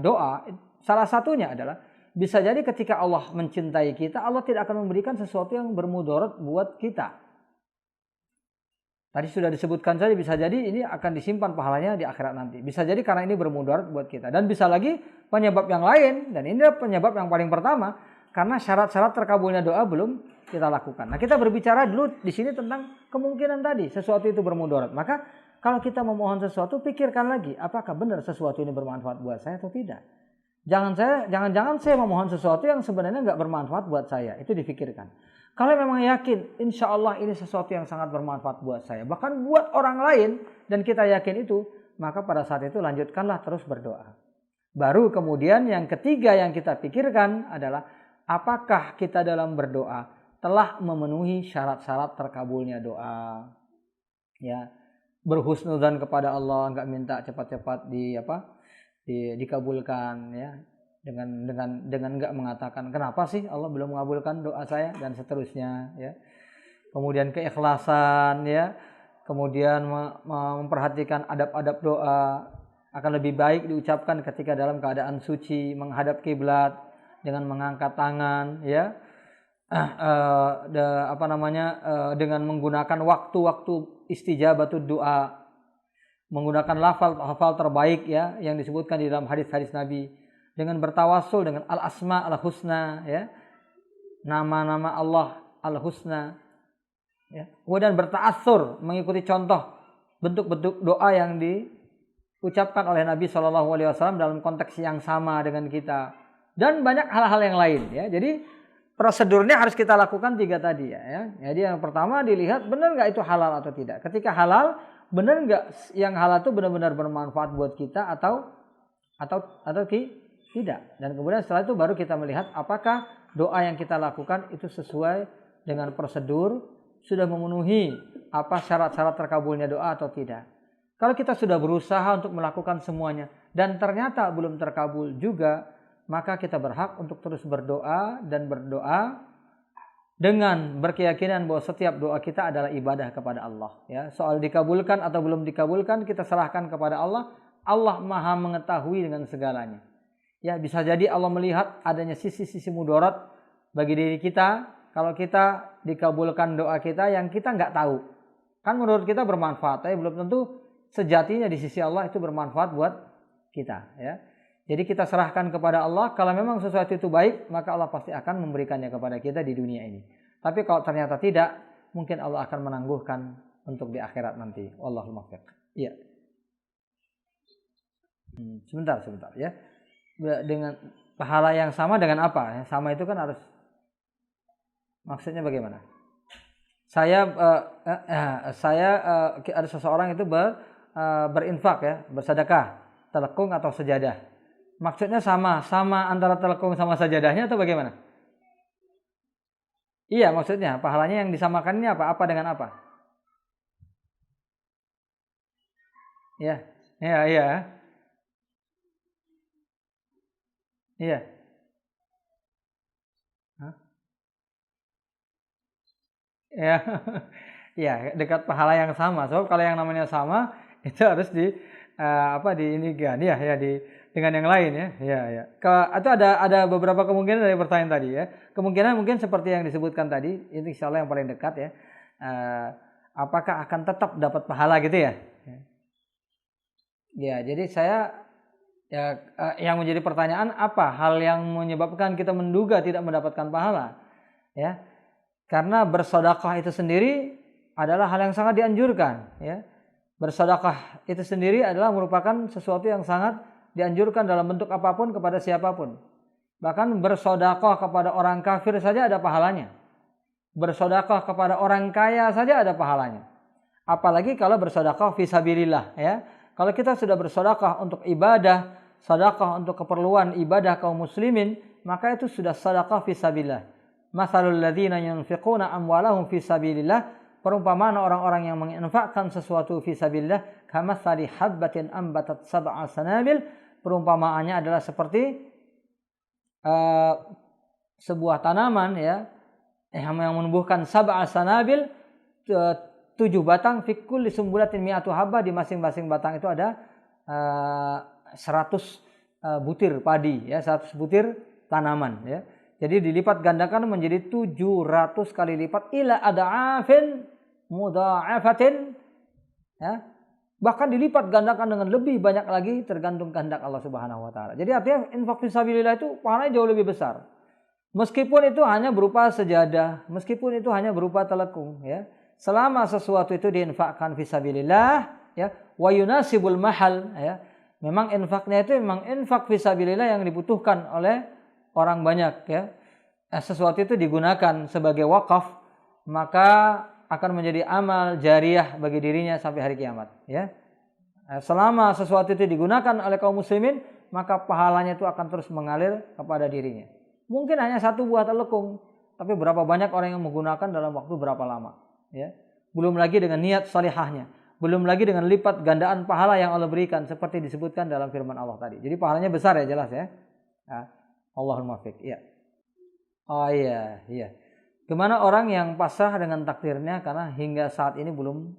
doa, salah satunya adalah bisa jadi ketika Allah mencintai kita, Allah tidak akan memberikan sesuatu yang bermudarat buat kita. Tadi sudah disebutkan saja, bisa jadi ini akan disimpan pahalanya di akhirat nanti. Bisa jadi karena ini bermudarat buat kita. Dan bisa lagi penyebab yang lain, dan ini adalah penyebab yang paling pertama, karena syarat-syarat terkabulnya doa belum kita lakukan. Nah, kita berbicara dulu di sini tentang kemungkinan tadi, sesuatu itu bermudarat. Maka kalau kita memohon sesuatu, pikirkan lagi, apakah benar sesuatu ini bermanfaat buat saya atau tidak. Jangan-jangan saya memohon sesuatu yang sebenarnya nggak bermanfaat buat saya. Itu difikirkan. Kalau memang yakin, insya Allah ini sesuatu yang sangat bermanfaat buat saya, bahkan buat orang lain, dan kita yakin itu, maka pada saat itu lanjutkanlah terus berdoa. Baru kemudian yang ketiga yang kita pikirkan adalah, apakah kita dalam berdoa telah memenuhi syarat-syarat terkabulnya doa. Ya, berhusnudzan kepada Allah, nggak minta cepat-cepat dikabulkan, ya. Dengan enggak mengatakan kenapa sih Allah belum mengabulkan doa saya dan seterusnya, ya. Kemudian keikhlasan, ya. Kemudian memperhatikan adab-adab doa, akan lebih baik diucapkan ketika dalam keadaan suci, menghadap kiblat dengan mengangkat tangan, ya. Dengan menggunakan waktu-waktu istijabatud doa, menggunakan lafal terbaik, ya, yang disebutkan di dalam hadis-hadis Nabi. Dengan bertawasul dengan al-asma al-husna, ya, nama-nama Allah al-husna, ya. Kemudian berta'assur, mengikuti contoh bentuk-bentuk doa yang diucapkan oleh Nabi SAW dalam konteks yang sama dengan kita, dan banyak hal-hal yang lain, ya. Jadi prosedurnya harus kita lakukan 3 tadi, ya. Jadi yang pertama dilihat benar nggak itu halal atau tidak. Ketika halal, benar nggak yang halal itu benar-benar bermanfaat buat kita atau tidak. Dan kemudian setelah itu baru kita melihat apakah doa yang kita lakukan itu sesuai dengan prosedur, sudah memenuhi apa syarat-syarat terkabulnya doa atau tidak. Kalau kita sudah berusaha untuk melakukan semuanya dan ternyata belum terkabul juga, maka kita berhak untuk terus berdoa dan berdoa dengan berkeyakinan bahwa setiap doa kita adalah ibadah kepada Allah, ya. Soal dikabulkan atau belum dikabulkan kita serahkan kepada Allah. Allah Maha mengetahui dengan segalanya. Ya, bisa jadi Allah melihat adanya sisi-sisi mudarat bagi diri kita kalau kita dikabulkan doa kita yang kita nggak tahu. Kan menurut kita bermanfaat, tapi belum tentu sejatinya di sisi Allah itu bermanfaat buat kita, ya. Jadi kita serahkan kepada Allah. Kalau memang sesuatu itu baik, maka Allah pasti akan memberikannya kepada kita di dunia ini. Tapi kalau ternyata tidak, mungkin Allah akan menangguhkan untuk di akhirat nanti. Wallahul muwaffiq. Iya. Sebentar, ya. Dengan pahala yang sama dengan apa? Yang sama itu kan harus, maksudnya bagaimana? Ada seseorang itu berinfak, ya, bersedekah, telekung atau sejadah. Maksudnya sama antara telekung sama sajadahnya atau bagaimana? Iya, maksudnya pahalanya yang disamakan ini apa? Apa dengan apa? Iya. Iya. Hah? Ya. Ya, dekat pahala yang sama. So, kalau yang namanya sama itu harus diinikan, ya, dengan yang lain, ya. Ya. Itu ada beberapa kemungkinan dari pertanyaan tadi, ya. Kemungkinan mungkin seperti yang disebutkan tadi, itu insyaallah yang paling dekat, ya. Apakah akan tetap dapat pahala gitu, ya? Ya, jadi saya Ya, yang menjadi pertanyaan, apa hal yang menyebabkan kita menduga tidak mendapatkan pahala? Ya, karena bersedekah itu sendiri adalah hal yang sangat dianjurkan. Ya, bersedekah itu sendiri adalah merupakan sesuatu yang sangat dianjurkan dalam bentuk apapun kepada siapapun. Bahkan bersedekah kepada orang kafir saja ada pahalanya. Bersedekah kepada orang kaya saja ada pahalanya. Apalagi kalau bersedekah fisabilillah, ya. Kalau kita sudah bersedekah untuk ibadah, sedekah untuk keperluan ibadah kaum muslimin, maka itu sudah sedekah fisabilillah. Matsalul ladzina yunfiquna amwalahum fisabilillah, perumpamaan orang-orang yang menginfakkan sesuatu fisabilillah, kamatsali habbatin ambatat sab'a sanabil, perumpamaannya adalah seperti sebuah tanaman, ya, yang menumbuhkan sab'a sanabil, 7 batang, fi kulli sumbulatin mi'atu habba, di masing-masing batang itu ada 100 butir padi, ya, 100 butir tanaman, ya. Jadi dilipat gandakan menjadi 700 kali lipat, ila ad'afin mudha'afatin, ya. Bahkan dilipat gandakan dengan lebih banyak lagi, tergantung kehendak Allah Subhanahu wa taala. Jadi artinya infak fisabilillah itu pahalanya jauh lebih besar. Meskipun itu hanya berupa sejadah, meskipun itu hanya berupa telekung, ya. Selama sesuatu itu diinfakkan fisabilillah, ya, wa yunasibul mahal, ya. Memang infaknya itu memang infak fisabilillah yang dibutuhkan oleh orang banyak, ya. Sesuatu itu digunakan sebagai wakaf, maka akan menjadi amal jariyah bagi dirinya sampai hari kiamat, ya. Selama sesuatu itu digunakan oleh kaum muslimin, maka pahalanya itu akan terus mengalir kepada dirinya. Mungkin hanya 1 buah telekung, tapi berapa banyak orang yang menggunakan dalam waktu berapa lama, ya. Belum lagi dengan niat salihahnya, belum lagi dengan lipat gandaan pahala yang Allah berikan seperti disebutkan dalam firman Allah tadi. Jadi pahalanya besar, ya, jelas, ya. Allahul muwaffiq, ya. Oh iya, iya. Gimana orang yang pasrah dengan takdirnya karena hingga saat ini belum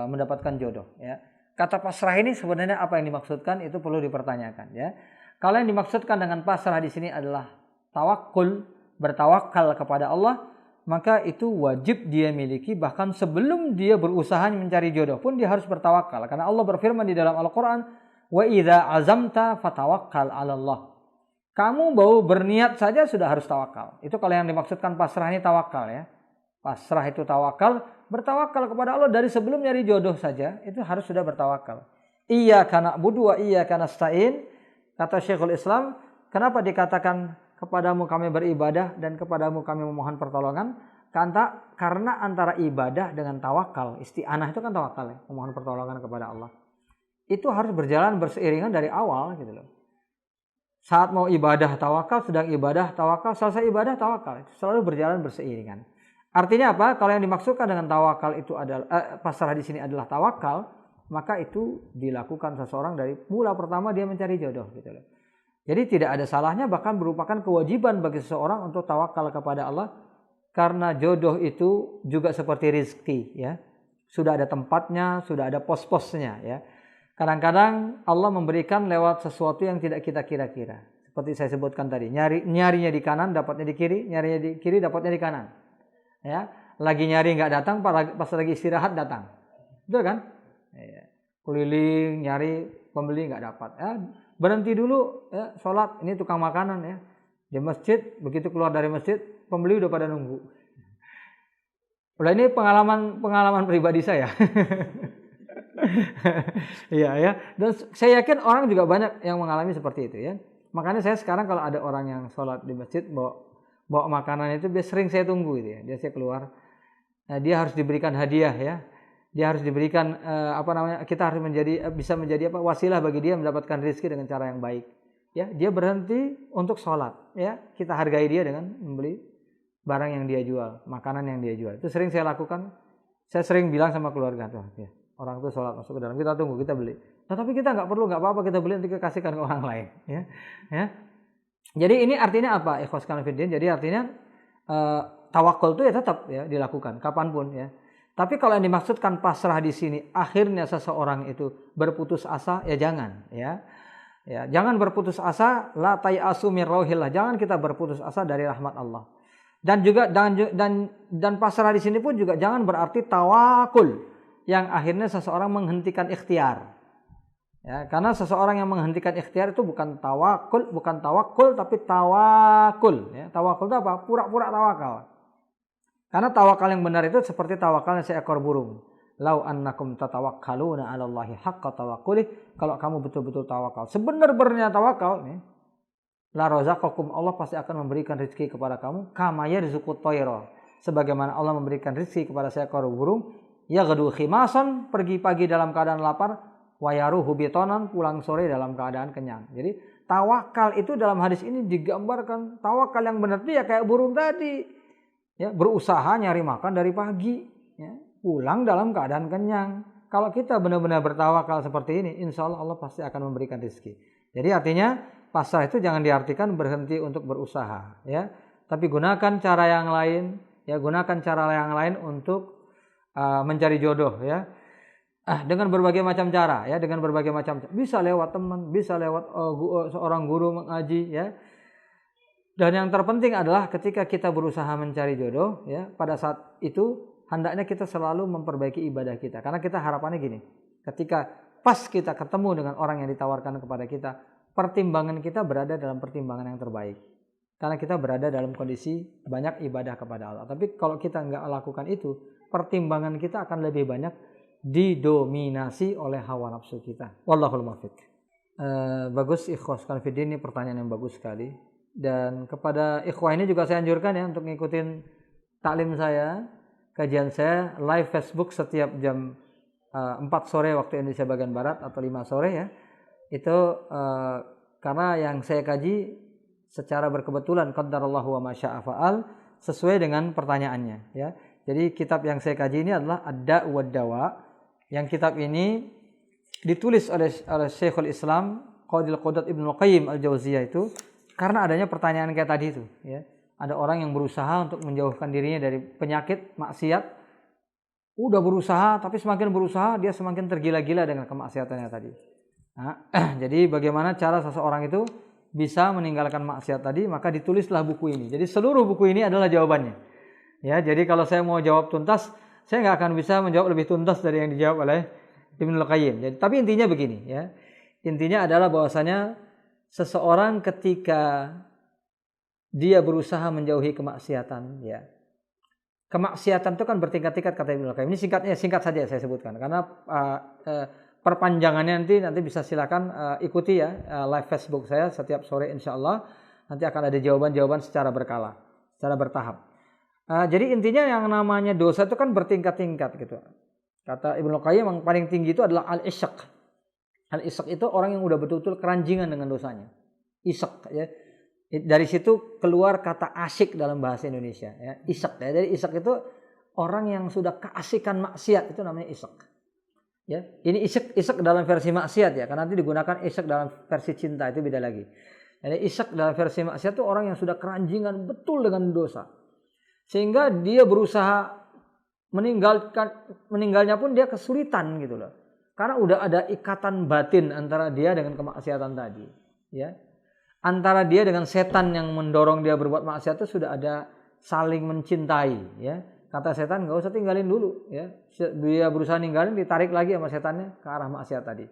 mendapatkan jodoh, ya. Kata pasrah ini sebenarnya apa yang dimaksudkan itu perlu dipertanyakan, ya. Kalau yang dimaksudkan dengan pasrah di sini adalah tawakul, bertawakal kepada Allah, maka itu wajib dia miliki bahkan sebelum dia berusaha mencari jodoh pun dia harus bertawakal. Karena Allah berfirman di dalam Al-Quran, wa idza azamta fatawakkal 'ala Allah. Kamu baru berniat saja sudah harus tawakal. Itu kalau yang dimaksudkan pasrah ini tawakal, ya. Pasrah itu tawakal, bertawakal kepada Allah dari sebelum nyari jodoh saja itu harus sudah bertawakal. Iyyaka na'budu wa iyyaka nasta'in. Kata Syekhul Islam, kenapa dikatakan kepadamu kami beribadah dan kepadamu kami memohon pertolongan? Karena antara ibadah dengan tawakal, isti'anah itu kan tawakal, ya, memohon pertolongan kepada Allah. Itu harus berjalan berseiringan dari awal, gitu loh. Saat mau ibadah tawakal, sedang ibadah tawakal, selesai ibadah tawakal. Itu selalu berjalan berseiringan. Artinya apa? Kalau yang dimaksudkan dengan tawakal itu adalah pasrah di sini adalah tawakal, maka itu dilakukan seseorang dari mula pertama dia mencari jodoh, gitu loh. Jadi tidak ada salahnya, bahkan merupakan kewajiban bagi seseorang untuk tawakal kepada Allah, karena jodoh itu juga seperti rezeki, ya. Sudah ada tempatnya, sudah ada pos-posnya, ya. Kadang-kadang Allah memberikan lewat sesuatu yang tidak kita kira-kira. Seperti saya sebutkan tadi, nyarinya di kanan dapatnya di kiri, nyarinya di kiri dapatnya di kanan. Ya, lagi nyari nggak datang, pas lagi istirahat datang. Betul kan? Ya. Keliling nyari pembeli nggak dapat. Ya, berhenti dulu, ya, sholat. Ini tukang makanan, ya. Di masjid, begitu keluar dari masjid, pembeli udah pada nunggu. Udah, ini pengalaman pribadi saya. Iya, ya. Dan saya yakin orang juga banyak yang mengalami seperti itu, ya. Makanya saya sekarang kalau ada orang yang sholat di masjid bawa makanan itu sering saya tunggu, gitu, ya. Dia saya keluar. Nah, dia harus diberikan hadiah, ya. Dia harus diberikan kita harus bisa menjadi wasilah bagi dia mendapatkan rezeki dengan cara yang baik. Ya, dia berhenti untuk sholat, ya. Kita hargai dia dengan membeli barang yang dia jual, makanan yang dia jual. Itu sering saya lakukan. Saya sering bilang sama keluarga tuh, ya, orang itu sholat masuk ke dalam, kita tunggu, kita beli. Nah, tapi kita nggak perlu, nggak apa-apa kita beli, nanti kita kasihkan ke orang lain, ya. Ya. Jadi ini artinya apa? Ikhwas fillah. Jadi artinya tawakal itu ya tetap, ya, dilakukan kapanpun, ya. Tapi kalau yang dimaksudkan pasrah di sini akhirnya seseorang itu berputus asa, ya jangan, ya. Ya, jangan berputus asa, la tayasu min rauhillah. Jangan kita berputus asa dari rahmat Allah. Dan juga dan pasrah di sini pun juga jangan berarti tawakul yang akhirnya seseorang menghentikan ikhtiar. Ya, karena seseorang yang menghentikan ikhtiar itu bukan tawakul tapi tawakul. Ya, tawakul itu apa? Pura-pura tawakal. Karena tawakal yang benar itu seperti tawakalnya seekor burung. Lau annakum tatawakkaluna 'ala Allahi haqqa tawakkulih. Kalau kamu betul-betul tawakal, sebenar-benarnya tawakal, nih, la razaqakum, Allah pasti akan memberikan rezeki kepada kamu. Kama yarzuqut tayra, sebagaimana Allah memberikan rezeki kepada seekor burung. Yaghdu khimasan, pergi pagi dalam keadaan lapar. Wayaruhu bitonan, pulang sore dalam keadaan kenyang. Jadi tawakal itu dalam hadis ini digambarkan tawakal yang benar itu ya kayak burung tadi, ya, berusaha nyari makan dari pagi, ya, pulang dalam keadaan kenyang. Kalau kita benar-benar bertawakal seperti ini, insya Allah Allah pasti akan memberikan rezeki. Jadi artinya pasrah itu jangan diartikan berhenti untuk berusaha, ya, tapi gunakan cara yang lain, ya, gunakan cara yang lain untuk mencari jodoh, ya. Dengan berbagai macam cara, ya, dengan berbagai macam cara. Bisa lewat teman, bisa lewat seorang guru mengaji, ya. Dan yang terpenting adalah ketika kita berusaha mencari jodoh, ya, pada saat itu hendaknya kita selalu memperbaiki ibadah kita. Karena kita harapannya gini, ketika pas kita ketemu dengan orang yang ditawarkan kepada kita, pertimbangan kita berada dalam pertimbangan yang terbaik. Karena kita berada dalam kondisi banyak ibadah kepada Allah. Tapi kalau kita nggak lakukan itu, pertimbangan kita akan lebih banyak didominasi oleh hawa nafsu kita. Wallahul muwaffiq. Bagus ikhwas fillah, ini pertanyaan yang bagus sekali. Dan kepada ikhwah ini juga saya anjurkan ya untuk ngikutin taklim saya, kajian saya live Facebook setiap jam 4 sore waktu Indonesia bagian barat atau 5 sore ya. Itu karena yang saya kaji secara berkebetulan qadarallahu wa ma syaa fa'al sesuai dengan pertanyaannya ya. Jadi kitab yang saya kaji ini adalah Ad-Da' wa Dawa. Yang kitab ini ditulis oleh Syekhul Islam Qadil Qudat Ibnu Qayyim Al-Jauziyah itu karena adanya pertanyaan kayak tadi itu ya. Ada orang yang berusaha untuk menjauhkan dirinya dari penyakit maksiat. Udah berusaha tapi semakin berusaha dia semakin tergila-gila dengan kemaksiatannya tadi. Nah, jadi bagaimana cara seseorang itu bisa meninggalkan maksiat tadi, maka ditulislah buku ini. Jadi seluruh buku ini adalah jawabannya. Ya, jadi kalau saya mau jawab tuntas, saya nggak akan bisa menjawab lebih tuntas dari yang dijawab oleh Ibnul Qayyim. Jadi, tapi intinya begini, ya. Intinya adalah bahwasanya seseorang ketika dia berusaha menjauhi kemaksiatan, ya. Kemaksiatan itu kan bertingkat-tingkat kata Ibnul Qayyim. Ini singkat saja saya sebutkan karena perpanjangannya nanti bisa silakan ikuti ya live Facebook saya setiap sore insyaallah. Nanti akan ada jawaban-jawaban secara berkala, secara bertahap. Jadi intinya yang namanya dosa itu kan bertingkat-tingkat gitu. Kata Ibnu Qayyim yang paling tinggi itu adalah al-isyaq. Al-isyaq itu orang yang udah betul-betul keranjingan dengan dosanya. Isyaq ya. Dari situ keluar kata asyik dalam bahasa Indonesia ya. Isyaq ya. Jadi isyaq itu orang yang sudah keasikan maksiat itu namanya isyaq. Ya. Ini isyaq dalam versi maksiat ya. Karena nanti digunakan isyaq dalam versi cinta itu beda lagi. Jadi isyaq dalam versi maksiat itu orang yang sudah keranjingan betul dengan dosa. Sehingga dia berusaha meninggalnya pun dia kesulitan gitu loh. Karena udah ada ikatan batin antara dia dengan kemaksiatan tadi, ya. Antara dia dengan setan yang mendorong dia berbuat maksiat itu sudah ada saling mencintai, ya. Kata setan enggak usah tinggalin dulu, ya. Dia berusaha ninggalin, ditarik lagi sama setannya ke arah maksiat tadi.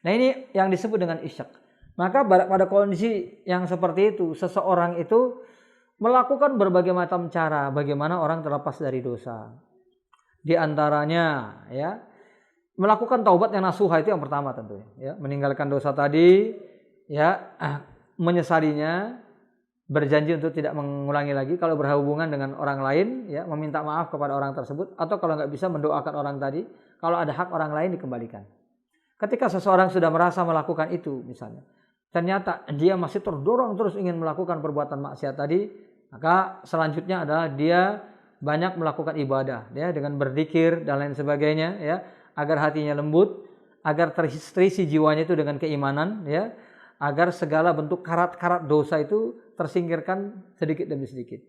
Nah, ini yang disebut dengan isyaq. Maka pada kondisi yang seperti itu, seseorang itu melakukan berbagai macam cara bagaimana orang terlepas dari dosa. Di antaranya ya, melakukan taubat yang nasuha itu yang pertama tentunya ya, meninggalkan dosa tadi ya, menyesalinya, berjanji untuk tidak mengulangi lagi, kalau berhubungan dengan orang lain ya, meminta maaf kepada orang tersebut, atau kalau nggak bisa mendoakan orang tadi, kalau ada hak orang lain dikembalikan. Ketika seseorang sudah merasa melakukan itu misalnya, ternyata dia masih terdorong terus ingin melakukan perbuatan maksiat tadi, maka selanjutnya adalah dia banyak melakukan ibadah ya, dengan berzikir dan lain sebagainya ya, agar hatinya lembut, agar terisi jiwanya itu dengan keimanan ya, agar segala bentuk karat-karat dosa itu tersingkirkan sedikit demi sedikit.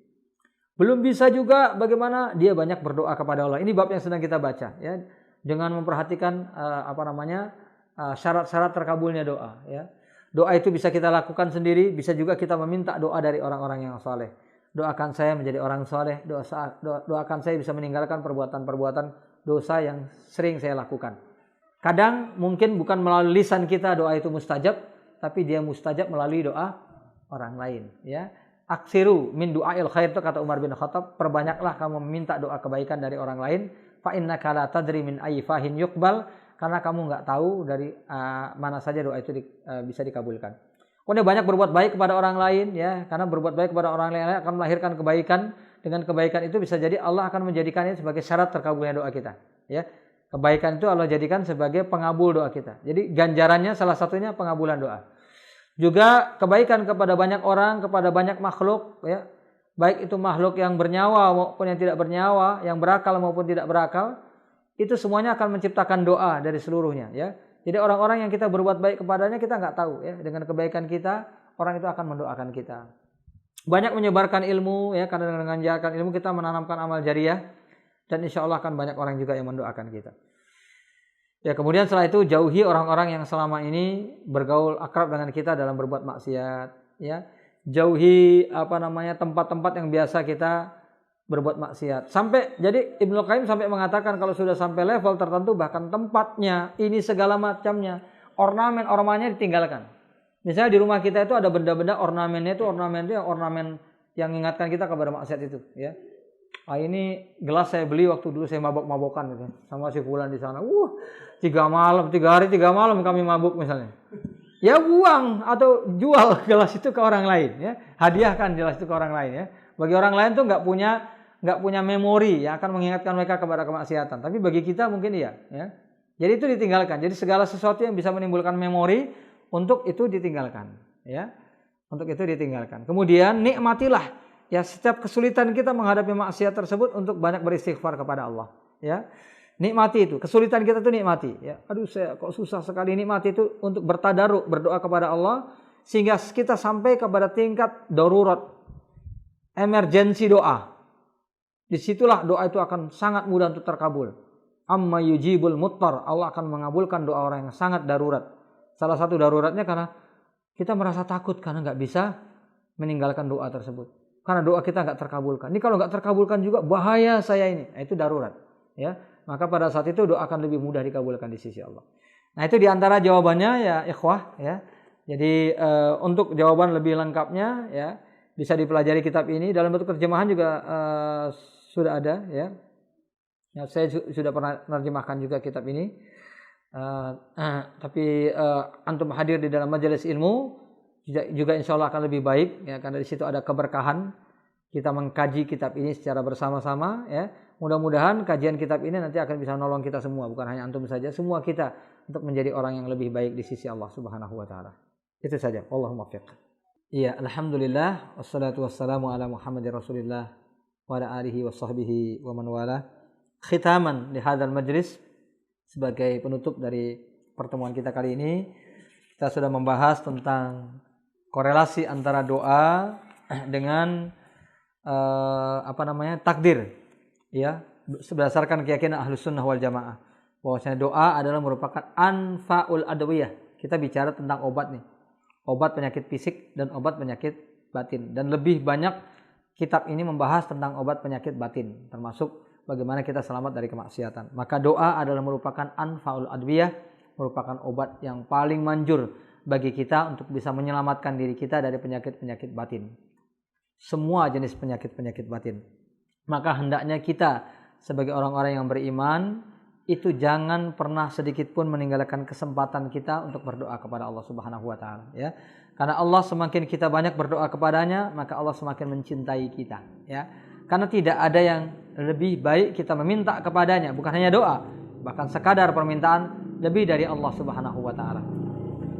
Belum bisa juga bagaimana dia banyak berdoa kepada Allah. Ini bab yang sedang kita baca ya, dengan memperhatikan syarat-syarat terkabulnya doa ya. Doa itu bisa kita lakukan sendiri, bisa juga kita meminta doa dari orang-orang yang saleh. Doakan saya menjadi orang saleh, doakan saya bisa meninggalkan perbuatan-perbuatan dosa yang sering saya lakukan. Kadang mungkin bukan melalui lisan kita doa itu mustajab, tapi dia mustajab melalui doa orang lain, ya. Aksiru min du'ail khair, itu kata Umar bin Khattab, perbanyaklah kamu meminta doa kebaikan dari orang lain, fa innaka la tadri min ayyi fahin yuqbal, karena kamu enggak tahu dari mana saja doa itu bisa dikabulkan. Kemudian banyak berbuat baik kepada orang lain, ya, karena berbuat baik kepada orang lain akan melahirkan kebaikan. Dengan kebaikan itu bisa jadi Allah akan menjadikannya sebagai syarat terkabulnya doa kita, ya. Kebaikan itu Allah jadikan sebagai pengabul doa kita. Jadi ganjarannya salah satunya pengabulan doa. Juga kebaikan kepada banyak orang, kepada banyak makhluk, ya. Baik itu makhluk yang bernyawa maupun yang tidak bernyawa, yang berakal maupun tidak berakal, itu semuanya akan menciptakan doa dari seluruhnya, ya. Jadi orang-orang yang kita berbuat baik kepadanya kita nggak tahu, ya. Dengan kebaikan kita, orang itu akan mendoakan kita. Banyak menyebarkan ilmu, ya, karena dengan mengajarkan ilmu kita menanamkan amal jariah, dan insya Allah akan banyak orang juga yang mendoakan kita. Ya, kemudian setelah itu jauhi orang-orang yang selama ini bergaul akrab dengan kita dalam berbuat maksiat, ya. Jauhi tempat-tempat yang biasa kita berbuat maksiat. Sampai jadi Ibnu Qayyim sampai mengatakan kalau sudah sampai level tertentu bahkan tempatnya, ini segala macamnya, ornamen-ornamennya ditinggalkan. Misalnya di rumah kita itu ada benda-benda ornamen yang mengingatkan kita kepada maksiat itu, ya. Ini gelas saya beli waktu dulu saya mabok-mabokan gitu, sama si fulan di sana. 3 hari 3 malam kami mabuk misalnya. Ya buang atau jual gelas itu ke orang lain, ya. Hadiahkan gelas itu ke orang lain, ya. Bagi orang lain tuh nggak punya memori yang akan mengingatkan mereka kepada kemaksiatan. Tapi bagi kita mungkin iya, ya. Jadi itu ditinggalkan. Jadi segala sesuatu yang bisa menimbulkan memori untuk itu ditinggalkan, ya. Untuk itu ditinggalkan. Kemudian nikmatilah, ya, setiap kesulitan kita menghadapi maksiat tersebut untuk banyak beristighfar kepada Allah, ya. Nikmati itu, kesulitan kita itu nikmati, ya. Aduh saya kok susah sekali, nikmati itu untuk bertadaruk, berdoa kepada Allah sehingga kita sampai kepada tingkat darurat, emergensi doa. Disitulah doa itu akan sangat mudah untuk terkabul. Amma yujibul muttar, Allah akan mengabulkan doa orang yang sangat darurat. Salah satu daruratnya karena kita merasa takut karena nggak bisa meninggalkan doa tersebut. Karena doa kita nggak terkabulkan. Ini kalau nggak terkabulkan juga bahaya saya ini. Nah, itu darurat, ya. Maka pada saat itu doa akan lebih mudah dikabulkan di sisi Allah. Nah, itu diantara jawabannya, ya ikhwah, ya. Jadi untuk jawaban lebih lengkapnya, ya, bisa dipelajari kitab ini dalam bentuk terjemahan juga sudah ada, ya. Ya, saya sudah pernah menerjemahkan juga kitab ini. Tapi antum hadir di dalam majelis ilmu juga insya Allah akan lebih baik, ya, karena di situ ada keberkahan kita mengkaji kitab ini secara bersama-sama, ya. Mudah-mudahan kajian kitab ini nanti akan bisa menolong kita semua, bukan hanya antum saja, semua kita untuk menjadi orang yang lebih baik di sisi Allah Subhanahu wa taala. Itu saja. Wallahul muwaffiq. Iya, alhamdulillah wassalatu wassalamu ala Muhammadir Rasulillah wa ala alihi washabbihi wa man wala. Khitaman li hadzal majlis, sebagai penutup dari pertemuan kita kali ini, kita sudah membahas tentang korelasi antara doa dengan takdir, ya, berdasarkan keyakinan Ahlus Sunnah wal Jamaah bahwasanya doa adalah merupakan anfaul adwiyah. Kita bicara tentang obat nih, obat penyakit fisik dan obat penyakit batin, dan lebih banyak kitab ini membahas tentang obat penyakit batin, termasuk bagaimana kita selamat dari kemaksiatan. Maka doa adalah merupakan anfaul adwiyah, merupakan obat yang paling manjur bagi kita untuk bisa menyelamatkan diri kita dari penyakit-penyakit batin, semua jenis penyakit-penyakit batin. Maka hendaknya kita sebagai orang-orang yang beriman itu jangan pernah sedikit pun meninggalkan kesempatan kita untuk berdoa kepada Allah Subhanahu wa taala, ya. Karena Allah semakin kita banyak berdoa kepadanya, maka Allah semakin mencintai kita, ya. Karena tidak ada yang lebih baik kita meminta kepadanya, bukan hanya doa, bahkan sekadar permintaan lebih dari Allah Subhanahu wa taala.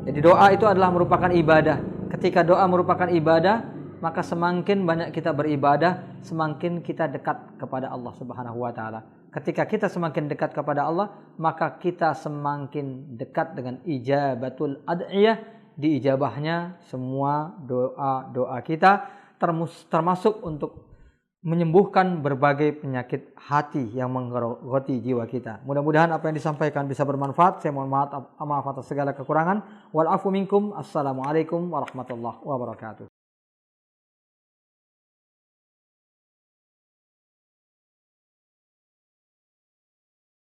Jadi doa itu adalah merupakan ibadah. Ketika doa merupakan ibadah, maka semakin banyak kita beribadah, semakin kita dekat kepada Allah Subhanahu wa taala. Ketika kita semakin dekat kepada Allah, maka kita semakin dekat dengan ijabatul ad'iyah, diijabahnya semua doa-doa kita, termasuk untuk menyembuhkan berbagai penyakit hati yang menggerogoti jiwa kita. Mudah-mudahan apa yang disampaikan bisa bermanfaat. Saya mohon maaf atas segala kekurangan. Wal afu minkum. Assalamualaikum warahmatullahi wabarakatuh.